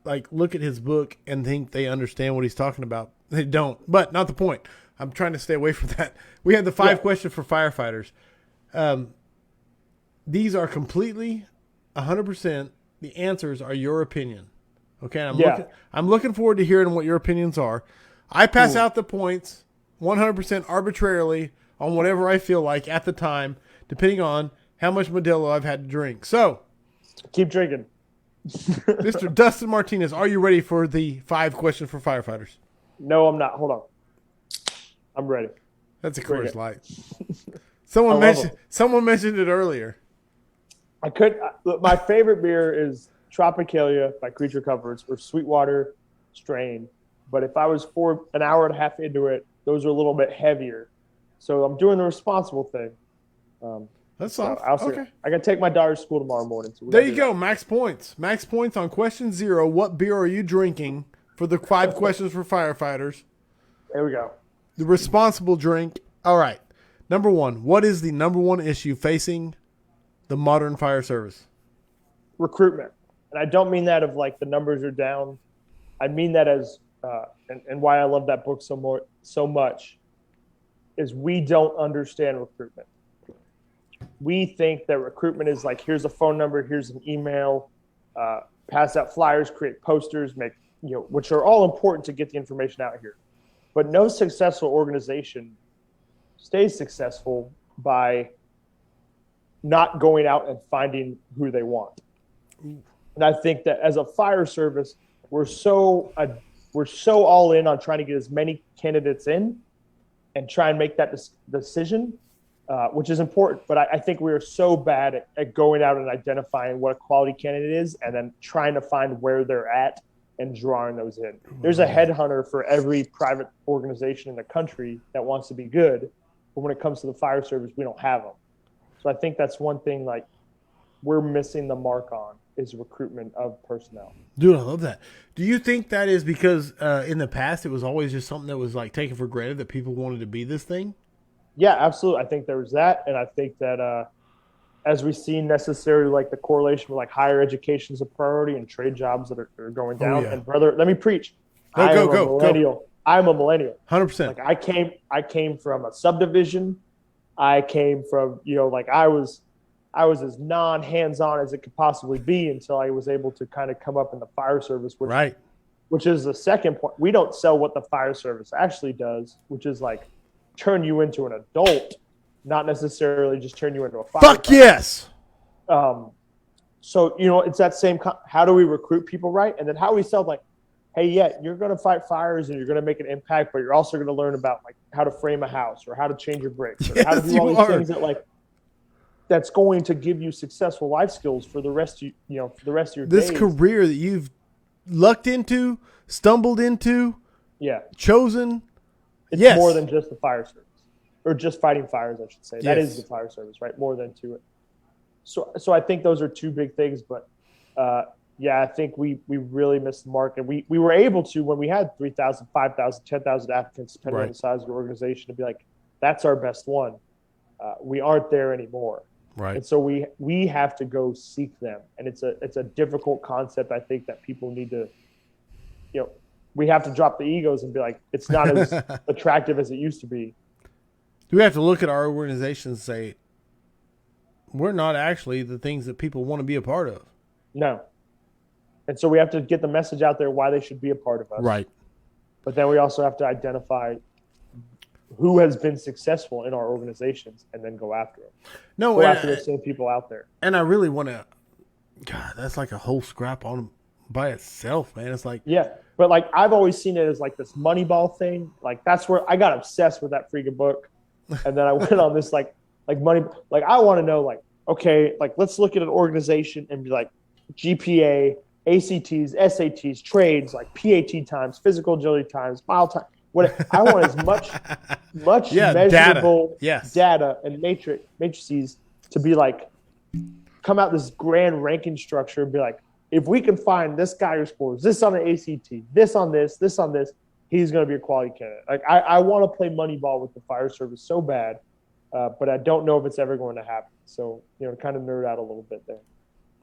like look at his book and think they understand what he's talking about. They don't, but not the point. I'm trying to stay away from that. We had the 5 questions for firefighters. These are completely 100%. The answers are your opinion. Okay. I'm looking forward to hearing what your opinions are. I pass out the points 100% arbitrarily on whatever I feel like at the time, depending on how much Modelo I've had to drink. So keep drinking. Mr. Dustin Martinez, are you ready for the 5 questions for firefighters? No, I'm not. Hold on. I'm ready. That's a Coors Light. Someone mentioned it earlier. My favorite beer is Tropicalia by Creature Comforts or Sweetwater Strain. But if I was for an hour and a half into it, those are a little bit heavier. So I'm doing the responsible thing. That's soft. Okay. I got to take my daughter to school tomorrow morning. So there you go. Max points. Max points on question 0. What beer are you drinking for the 5 questions for firefighters? There we go. The responsible drink. All right. Number 1. What is the number 1 issue facing the modern fire service? Recruitment. And I don't mean that of like the numbers are down. I mean that as, and why I love that book so much is we don't understand recruitment. We think that recruitment is like, here's a phone number, here's an email, pass out flyers, create posters, which are all important to get the information out here. But no successful organization stays successful by not going out and finding who they want. And I think that as a fire service, we're so all in on trying to get as many candidates in and try and make that decision, which is important. But I think we are so bad at going out and identifying what a quality candidate is and then trying to find where they're at and drawing those in. There's a headhunter for every private organization in the country that wants to be good. But when it comes to the fire service, we don't have them. So I think that's one thing like we're missing the mark on is recruitment of personnel. Dude, I love that. Do you think that is because in the past it was always just something that was like taken for granted that people wanted to be this thing? Yeah, absolutely. I think there was that. And I think that as we see necessarily like the correlation with like higher education is a priority and trade jobs that are going down. Oh, yeah. And brother, let me preach. Go. I'm a millennial. 100%. Like I came from a subdivision. I came from, I was I was as non-hands-on as it could possibly be until I was able to kind of come up in the fire service, which is the second point. We don't sell what the fire service actually does, which is like turn you into an adult, not necessarily just turn you into a firefighter. Fuck yes. So, it's that same, how do we recruit people right? And then how we sell, like, hey, yeah, you're going to fight fires and you're going to make an impact, but you're also going to learn about like how to frame a house or how to change your brakes or how to do all these things that like, that's going to give you successful life skills for the rest of for the rest of your this days. Career that you've lucked into, stumbled into, chosen. It's more than just the fire service, or just fighting fires, I should say. That is the fire service, right? More than to it. So I think those are two big things, but I think we really missed the mark, and we were able to, when we had 3,000, 5,000, 10,000 applicants, depending on the size of the organization, to be like, that's our best one. We aren't there anymore. Right. And so we have to go seek them. And it's a difficult concept. I think that people need to, we have to drop the egos and be like, it's not as attractive as it used to be. Do we have to look at our organization and say, we're not actually the things that people want to be a part of? No. And so we have to get the message out there why they should be a part of us. Right. But then we also have to identify who has been successful in our organizations and then go after them. Go after the same people out there. And I really want to, God, that's like a whole scrap on by itself, man. It's like, yeah, but like I've always seen it as like this Moneyball thing. Like that's where I got obsessed with that freaking book. And then I went on this like money, like I want to know like, okay, like let's look at an organization and be like GPA, ACTs, SATs, trades, like PAT times, physical agility times, mile time. What I want as much measurable data and matrices to be like, come out this grand ranking structure and be like, if we can find this guy who scores this on the ACT, this on this, he's going to be a quality candidate. Like I want to play Moneyball with the fire service so bad, but I don't know if it's ever going to happen. So, kind of nerd out a little bit there.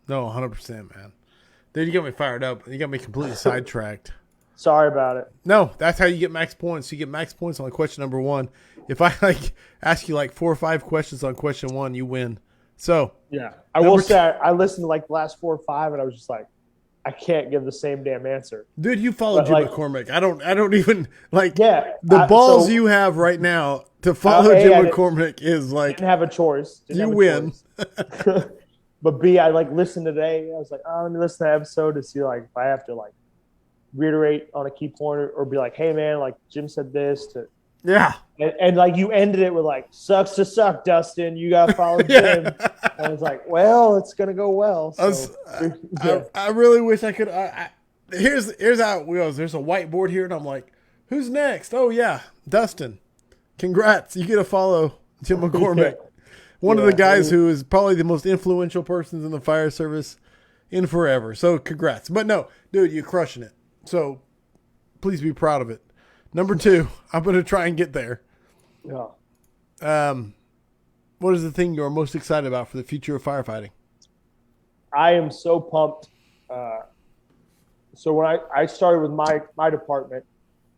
No, 100%, man. Dude, you got me fired up. You got me completely sidetracked. Sorry about it. No, that's how you get max points. You get max points on question number 1. If I ask you 4 or 5 questions on question 1, you win. So yeah, I will say I listened to the last 4 or 5, and I was just like, I can't give the same damn answer. Dude, you follow Jim McCormick. I don't even the balls you have right now to follow Jim McCormick is like, didn't have a choice. You win. But B, I listened today. I was like, let me listen to the episode to see if I have to reiterate on a key point or be like, hey man, Jim said this to. Yeah. And you ended it with sucks to suck, Dustin. You got to follow Jim. And I was like, well, it's going to go well. So, I really wish I could. Here's how it goes. There's a whiteboard here, and I'm like, who's next? Oh, yeah, Dustin. Congrats. You get to follow Jim McCormick. One of the guys who is probably the most influential persons in the fire service in forever. So congrats. But no, dude, you're crushing it. So please be proud of it. Number 2, I'm going to try and get there. Yeah. What is the thing you're most excited about for the future of firefighting? I am so pumped. So when I started with my department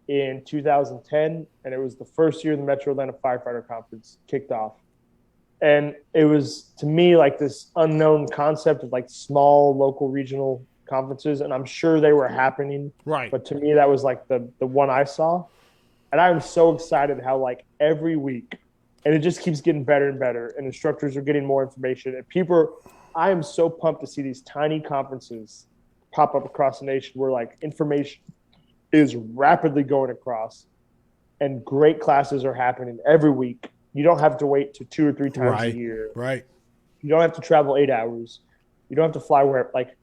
in 2010, and it was the first year the Metro Atlanta Firefighter Conference kicked off. And it was, to me, this unknown concept of small, local, regional conferences. And I'm sure they were happening. Right. But to me, that was the one I saw. And I'm so excited how every week, and it just keeps getting better and better. And instructors are getting more information. And I am so pumped to see these tiny conferences pop up across the nation where information is rapidly going across and great classes are happening every week. You don't have to wait to 2 or 3 times a year. Right. You don't have to travel 8 hours. You don't have to fly where, like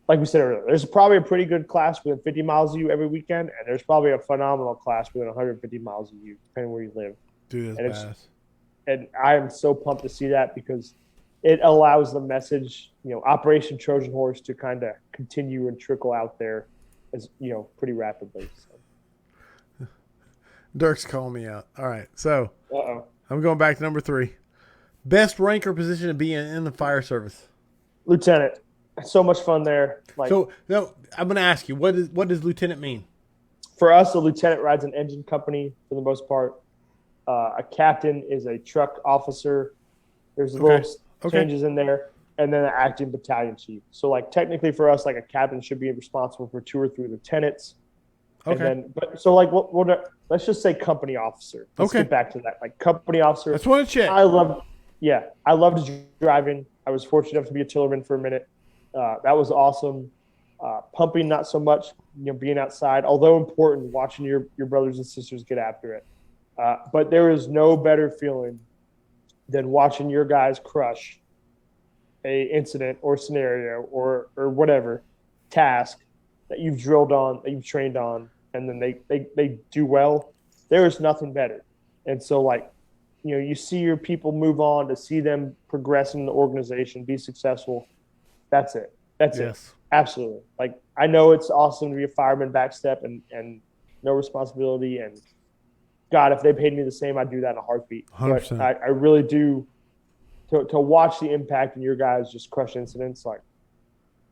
we said earlier, there's probably a pretty good class within 50 miles of you every weekend, and there's probably a phenomenal class within 150 miles of you, depending where you live. Dude, that's badass. And I am so pumped to see that because it allows the message, Operation Trojan Horse to kind of continue and trickle out there as, pretty rapidly. So. Dirk's calling me out. All right, so I'm going back to number 3. Best rank or position to be in the fire service? Lieutenant. So much fun there. So no, I'm going to ask you, what does lieutenant mean? For us, a lieutenant rides an engine company for the most part. A captain is a truck officer. There's a changes in there, and then an acting battalion chief. So like technically for us, like a captain should be responsible for 2 or 3 lieutenants. Okay. And then, so like, let's just say company officer. Let's get back to that. Like company officer. That's one check. I loved driving. I was fortunate enough to be a tillerman for a minute. That was awesome. Pumping, not so much. Being outside, although important, watching your brothers and sisters get after it. But there is no better feeling than watching your guys crush a incident or scenario or whatever task that you've drilled on, that you've trained on, and then they do well. There is nothing better. And so like, you see your people move on, to see them progress in the organization, be successful. That's it. That's it. Absolutely. Like, I know it's awesome to be a fireman backstep and no responsibility. And God, if they paid me the same, I'd do that in a heartbeat. 100%. But I really do. To watch the impact in your guys just crush incidents, like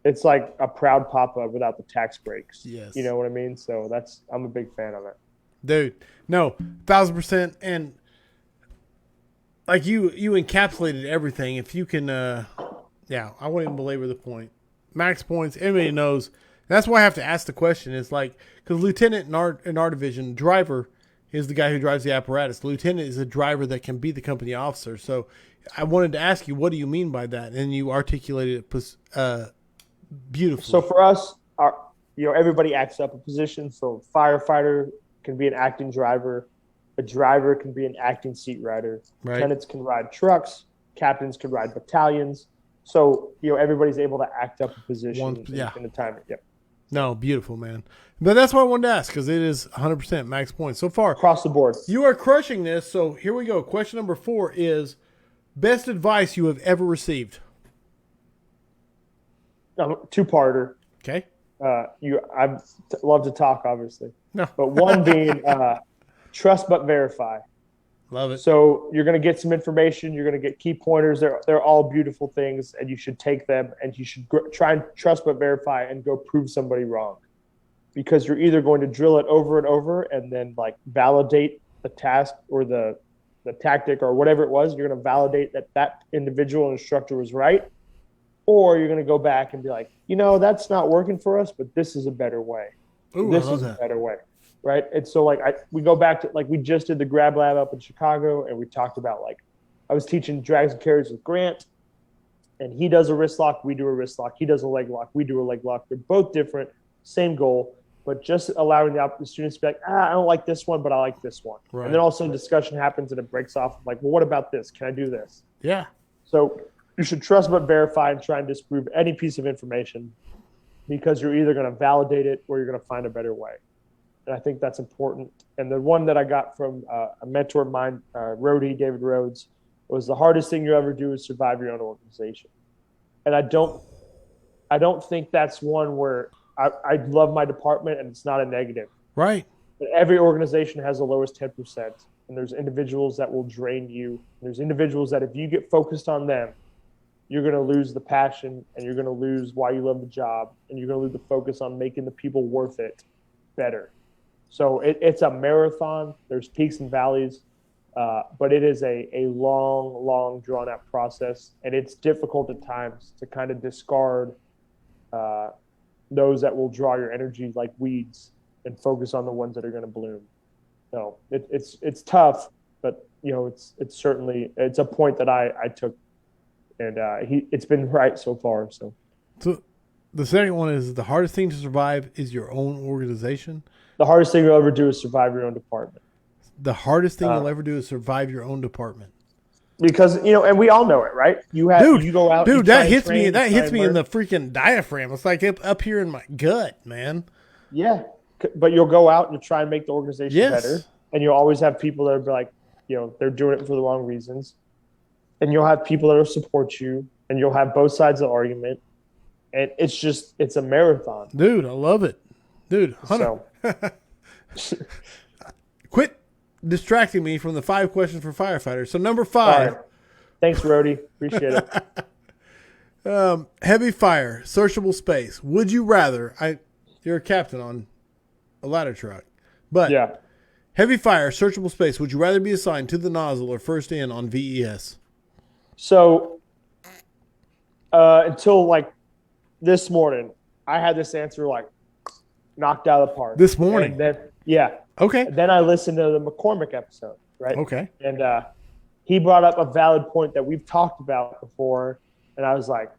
it's like a proud papa without the tax breaks. Yes. You know what I mean? So I'm a big fan of it. Dude, no, 1,000%. And like you encapsulated everything. If you can, I won't even belabor the point. Max points, everybody knows. That's why I have to ask the question. It's like, because lieutenant in our division, driver is the guy who drives the apparatus. The lieutenant is a driver that can be the company officer. So I wanted to ask you, what do you mean by that? And you articulated it beautifully. So for us, everybody acts up a position. So firefighter can be an acting driver. A driver can be an acting seat rider. Right. Lieutenants can ride trucks. Captains can ride battalions. So, everybody's able to act up a position in the time. Yep. No, beautiful, man. But that's what I wanted to ask, because it is 100% max points. So far, across the board. You are crushing this. So here we go. Question number 4 is best advice you have ever received. 2-parter. Okay. I love to talk, obviously. No. But one being trust but verify. Love it. So you're going to get some information. You're going to get key pointers. They're all beautiful things, and you should take them, and you should try and trust but verify and go prove somebody wrong, because you're either going to drill it over and over and then like validate the task or the tactic or whatever it was. You're going to validate that individual instructor was right, or you're going to go back and be like, that's not working for us, but this is a better way. Ooh, this is a better way. Right. And so like we go back to like we just did the grab lab up in Chicago, and we talked about like I was teaching drags and carries with Grant, and he does a wrist lock, we do a wrist lock. He does a leg lock, we do a leg lock. They're both different, same goal, but just allowing the students to be like, I don't like this one, but I like this one. Right. And then also discussion happens and it breaks off. Like, well, what about this? Can I do this? Yeah. So you should trust but verify and try and disprove any piece of information, because you're either going to validate it or you're going to find a better way. And I think that's important. And the one that I got from a mentor of mine, David Rhodes, was the hardest thing you ever do is survive your own organization. And I don't think that's one where I love my department and it's not a negative. Right. But every organization has the lowest 10%. And there's individuals that will drain you. There's individuals that if you get focused on them, you're going to lose the passion, and you're going to lose why you love the job, and you're going to lose the focus on making the people worth it better. So it's a marathon. There's peaks and valleys, but it is a long, drawn-out process, and it's difficult at times to kind of discard those that will draw your energy like weeds and focus on the ones that are going to bloom. So it's tough, but it's certainly a point that I took, and it's been right so far. So the second one is the hardest thing to survive is your own organization. The hardest thing you'll ever do is survive your own department. The hardest thing you'll ever do is survive your own department. Because and we all know it, right? You go out. Dude, that hits me. That hits me in the freaking diaphragm. It's like up here in my gut, man. Yeah, but you'll go out and you try and make the organization better, and you'll always have people that are like, they're doing it for the wrong reasons, and you'll have people that will support you, and you'll have both sides of the argument, and it's a marathon. Dude, I love it. Dude, quit distracting me from the 5 questions for firefighters. So number 5. Right. Thanks, Rody. Appreciate it. Heavy fire, searchable space. Would you rather? You're a captain on a ladder truck, but yeah. Heavy fire, searchable space. Would you rather be assigned to the nozzle or first in on VES? So Until like this morning, I had this answer like knocked out of the park. This morning? And then, yeah. Okay. And then I listened to the McCormick episode, right? Okay. And he brought up a valid point that we've talked about before. And I was like,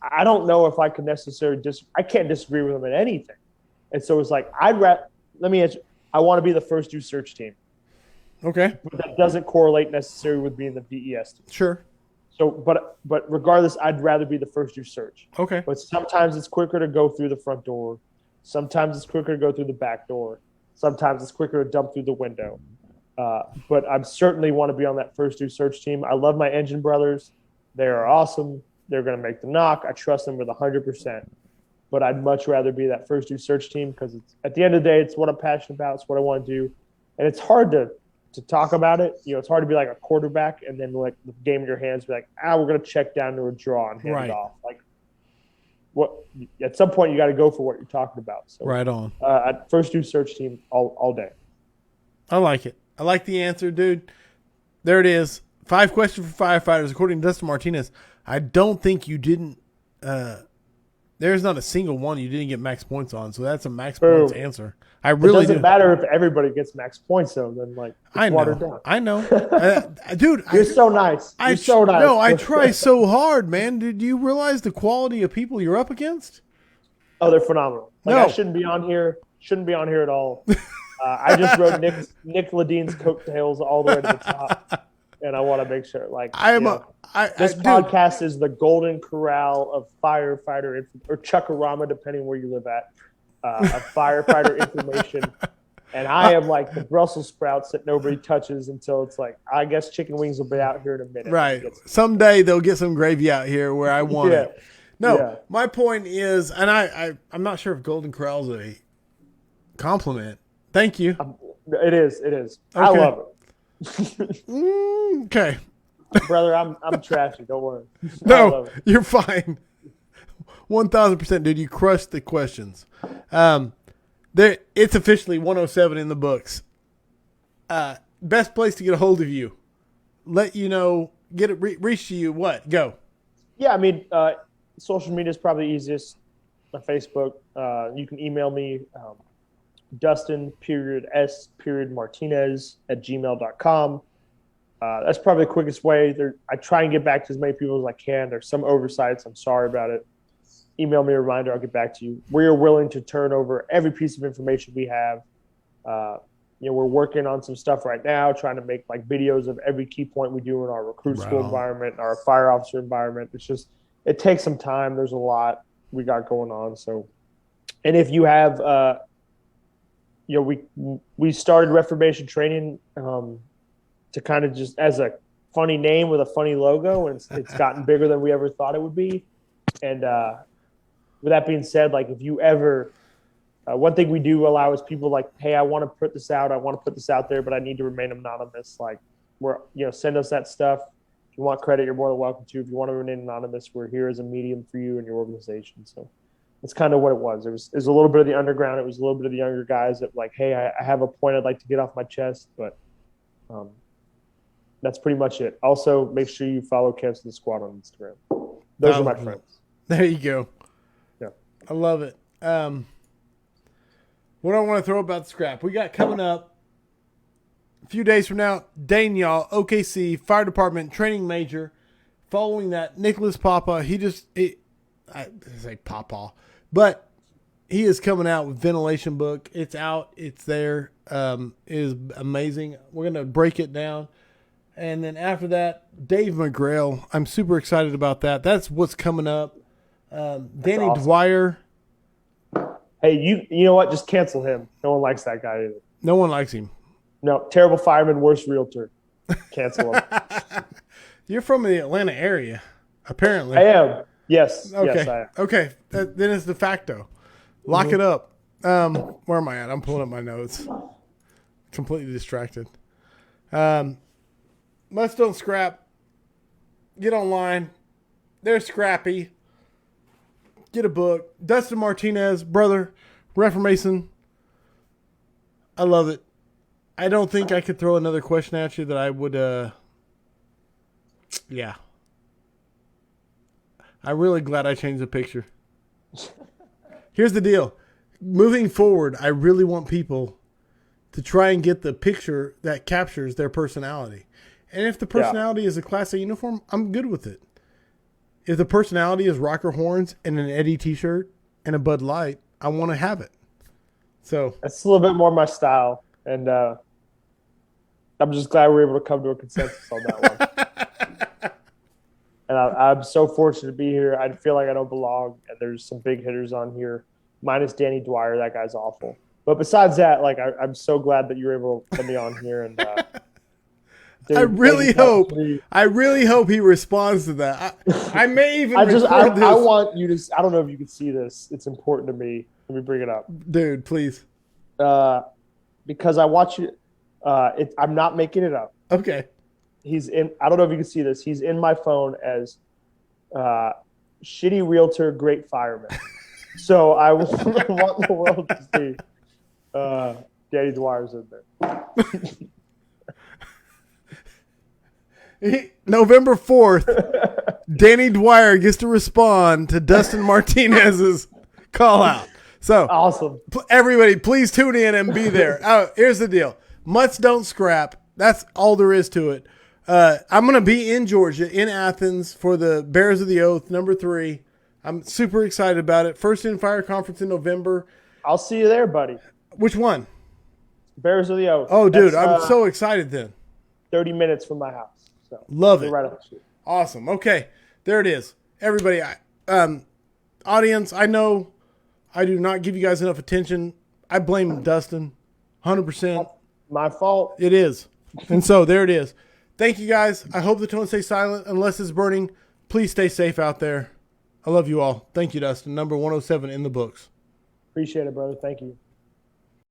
I don't know if I could necessarily I can't disagree with him in anything. And so it's like, let me answer. I want to be the first due search team. Okay. But that doesn't correlate necessarily with being the VES team. Sure. So, but regardless, I'd rather be the first due search. Okay. But sometimes it's quicker to go through the front door. Sometimes it's quicker to go through the back door. Sometimes it's quicker to dump through the window. But I certainly want to be on that first due search team. I love my engine brothers. They are awesome. They're going to make the knock. I trust them with 100%. But I'd much rather be that first due search team because it's at the end of the day, it's what I'm passionate about. It's what I want to do. And it's hard to talk about it. You know, it's hard to be like a quarterback and then like the game in your hands, be like, we're going to check down to a draw and hand it off. Like, what? At some point, you got to go for what you're talking about. So, right on. First due search team all day. I like it. I like the answer, dude. There it is. 5 questions for firefighters, according to Dustin Martinez. I don't think you didn't. There's not a single one you didn't get max points on, so that's a max points answer. I really It doesn't matter if everybody gets max points, though. Then like, it's watered down. I know, dude. You're so nice. You're so nice. No, I try so hard, man. Did you realize the quality of people you're up against? Oh, they're phenomenal. Like, no. I shouldn't be on here. Shouldn't be on here at all. I just wrote Nick Ladine's coattails all the way to the top, and I want to make sure. Like, this podcast is the golden corral of firefighter or Chuckarama, depending where you live at, of firefighter information. And I am like the Brussels sprouts that nobody touches until it's like, I guess chicken wings will be out here in a minute. Right. Someday they'll get some gravy out here where I want it. No, my point is, and I'm not sure if golden corral is a compliment. Thank you. It is. Okay. I love it. Okay. Brother, I'm trashy. Don't worry. No, you're fine. 1,000%, dude. You crushed the questions. It's officially 107 in the books. Best place to get a hold of you. Let you know. Get it. Reach to you. What? Go. Yeah, I mean, social media is probably easiest. My Facebook. You can email me. Dustin.S.Martinez@gmail.com. That's probably the quickest way. I try and get back to as many people as I can. There's some oversights. I'm sorry about it. Email me a reminder. I'll get back to you. We are willing to turn over every piece of information we have. We're working on some stuff right now, trying to make like videos of every key point we do in our recruit school environment, our fire officer environment. It takes some time. There's a lot we got going on. So, and if you have, we started Reformation training to kind of just as a funny name with a funny logo, and it's gotten bigger than we ever thought it would be. And with that being said, like if you ever, one thing we do allow is people like, hey, I want to put this out. I want to put this out there, but I need to remain anonymous. Like send us that stuff. If you want credit, you're more than welcome to. If you want to remain anonymous, we're here as a medium for you and your organization. So that's kind of what it was. It was a little bit of the underground. It was a little bit of the younger guys that like, hey, I have a point I'd like to get off my chest, but that's pretty much it. Also, make sure you follow Camps of the Squad on Instagram. Those are my friends. There you go. Yeah. I love it. What do I want to throw about the scrap? We got coming up a few days from now, Dane, y'all, OKC, Fire Department, training major. Following that, Nicholas Papa, I say Papa, but he is coming out with Ventilation book. It's out. It's there. It is amazing. We're going to break it down. And then after that, Dave McGrail. I'm super excited about that. That's what's coming up. Danny awesome. Dwyer. Hey, you know what? Just cancel him. No one likes that guy either. No one likes him. No, terrible fireman, worst realtor. Cancel him. You're from the Atlanta area, apparently. I am. Yes. Okay. Yes, I am. Okay. Then it's de facto. Lock it up. Where am I at? I'm pulling up my notes. Completely distracted. Let's don't scrap. Get online. They're scrappy. Get a book. Dustin Martinez, brother, Reformation. I love it. I don't think I could throw another question at you that I would. Yeah. I'm really glad I changed the picture. Here's the deal. Moving forward, I really want people to try and get the picture that captures their personality. And if the personality is a Class A uniform, I'm good with it. If the personality is rocker horns and an Eddie t-shirt and a Bud Light, I want to have it. So that's a little bit more my style. And I'm just glad we were able to come to a consensus on that one. And I'm so fortunate to be here. I feel like I don't belong. And there's some big hitters on here, minus Danny Dwyer. That guy's awful. But besides that, like I'm so glad that you were able to put me on here. And dude, I really hope he responds to that. I may even. I want you to. I don't know if you can see this. It's important to me. Let me bring it up, dude. Please. Because I watch you. I'm not making it up. Okay. He's in. I don't know if you can see this. He's in my phone as shitty realtor, great fireman. So I want the world to see Danny Dwyer's in there. November 4th, Danny Dwyer gets to respond to Dustin Martinez's call out. So awesome. Everybody, please tune in and be there. Here's the deal. Mutts don't scrap. That's all there is to it. I'm going to be in Georgia, in Athens, for the Bears of the Oath, number 3. I'm super excited about it. First in Fire Conference in November. I'll see you there, buddy. Which one? Bears of the Oath. Oh, dude, I'm so excited then. 30 minutes from my house. So love it. Right up the street. Awesome. Okay, there it is. Everybody, audience, I know I do not give you guys enough attention. I blame Dustin, 100%. My fault. It is. And so there it is. Thank you, guys. I hope the tone stays silent unless it's burning. Please stay safe out there. I love you all. Thank you, Dustin. Number 107 in the books. Appreciate it, brother. Thank you.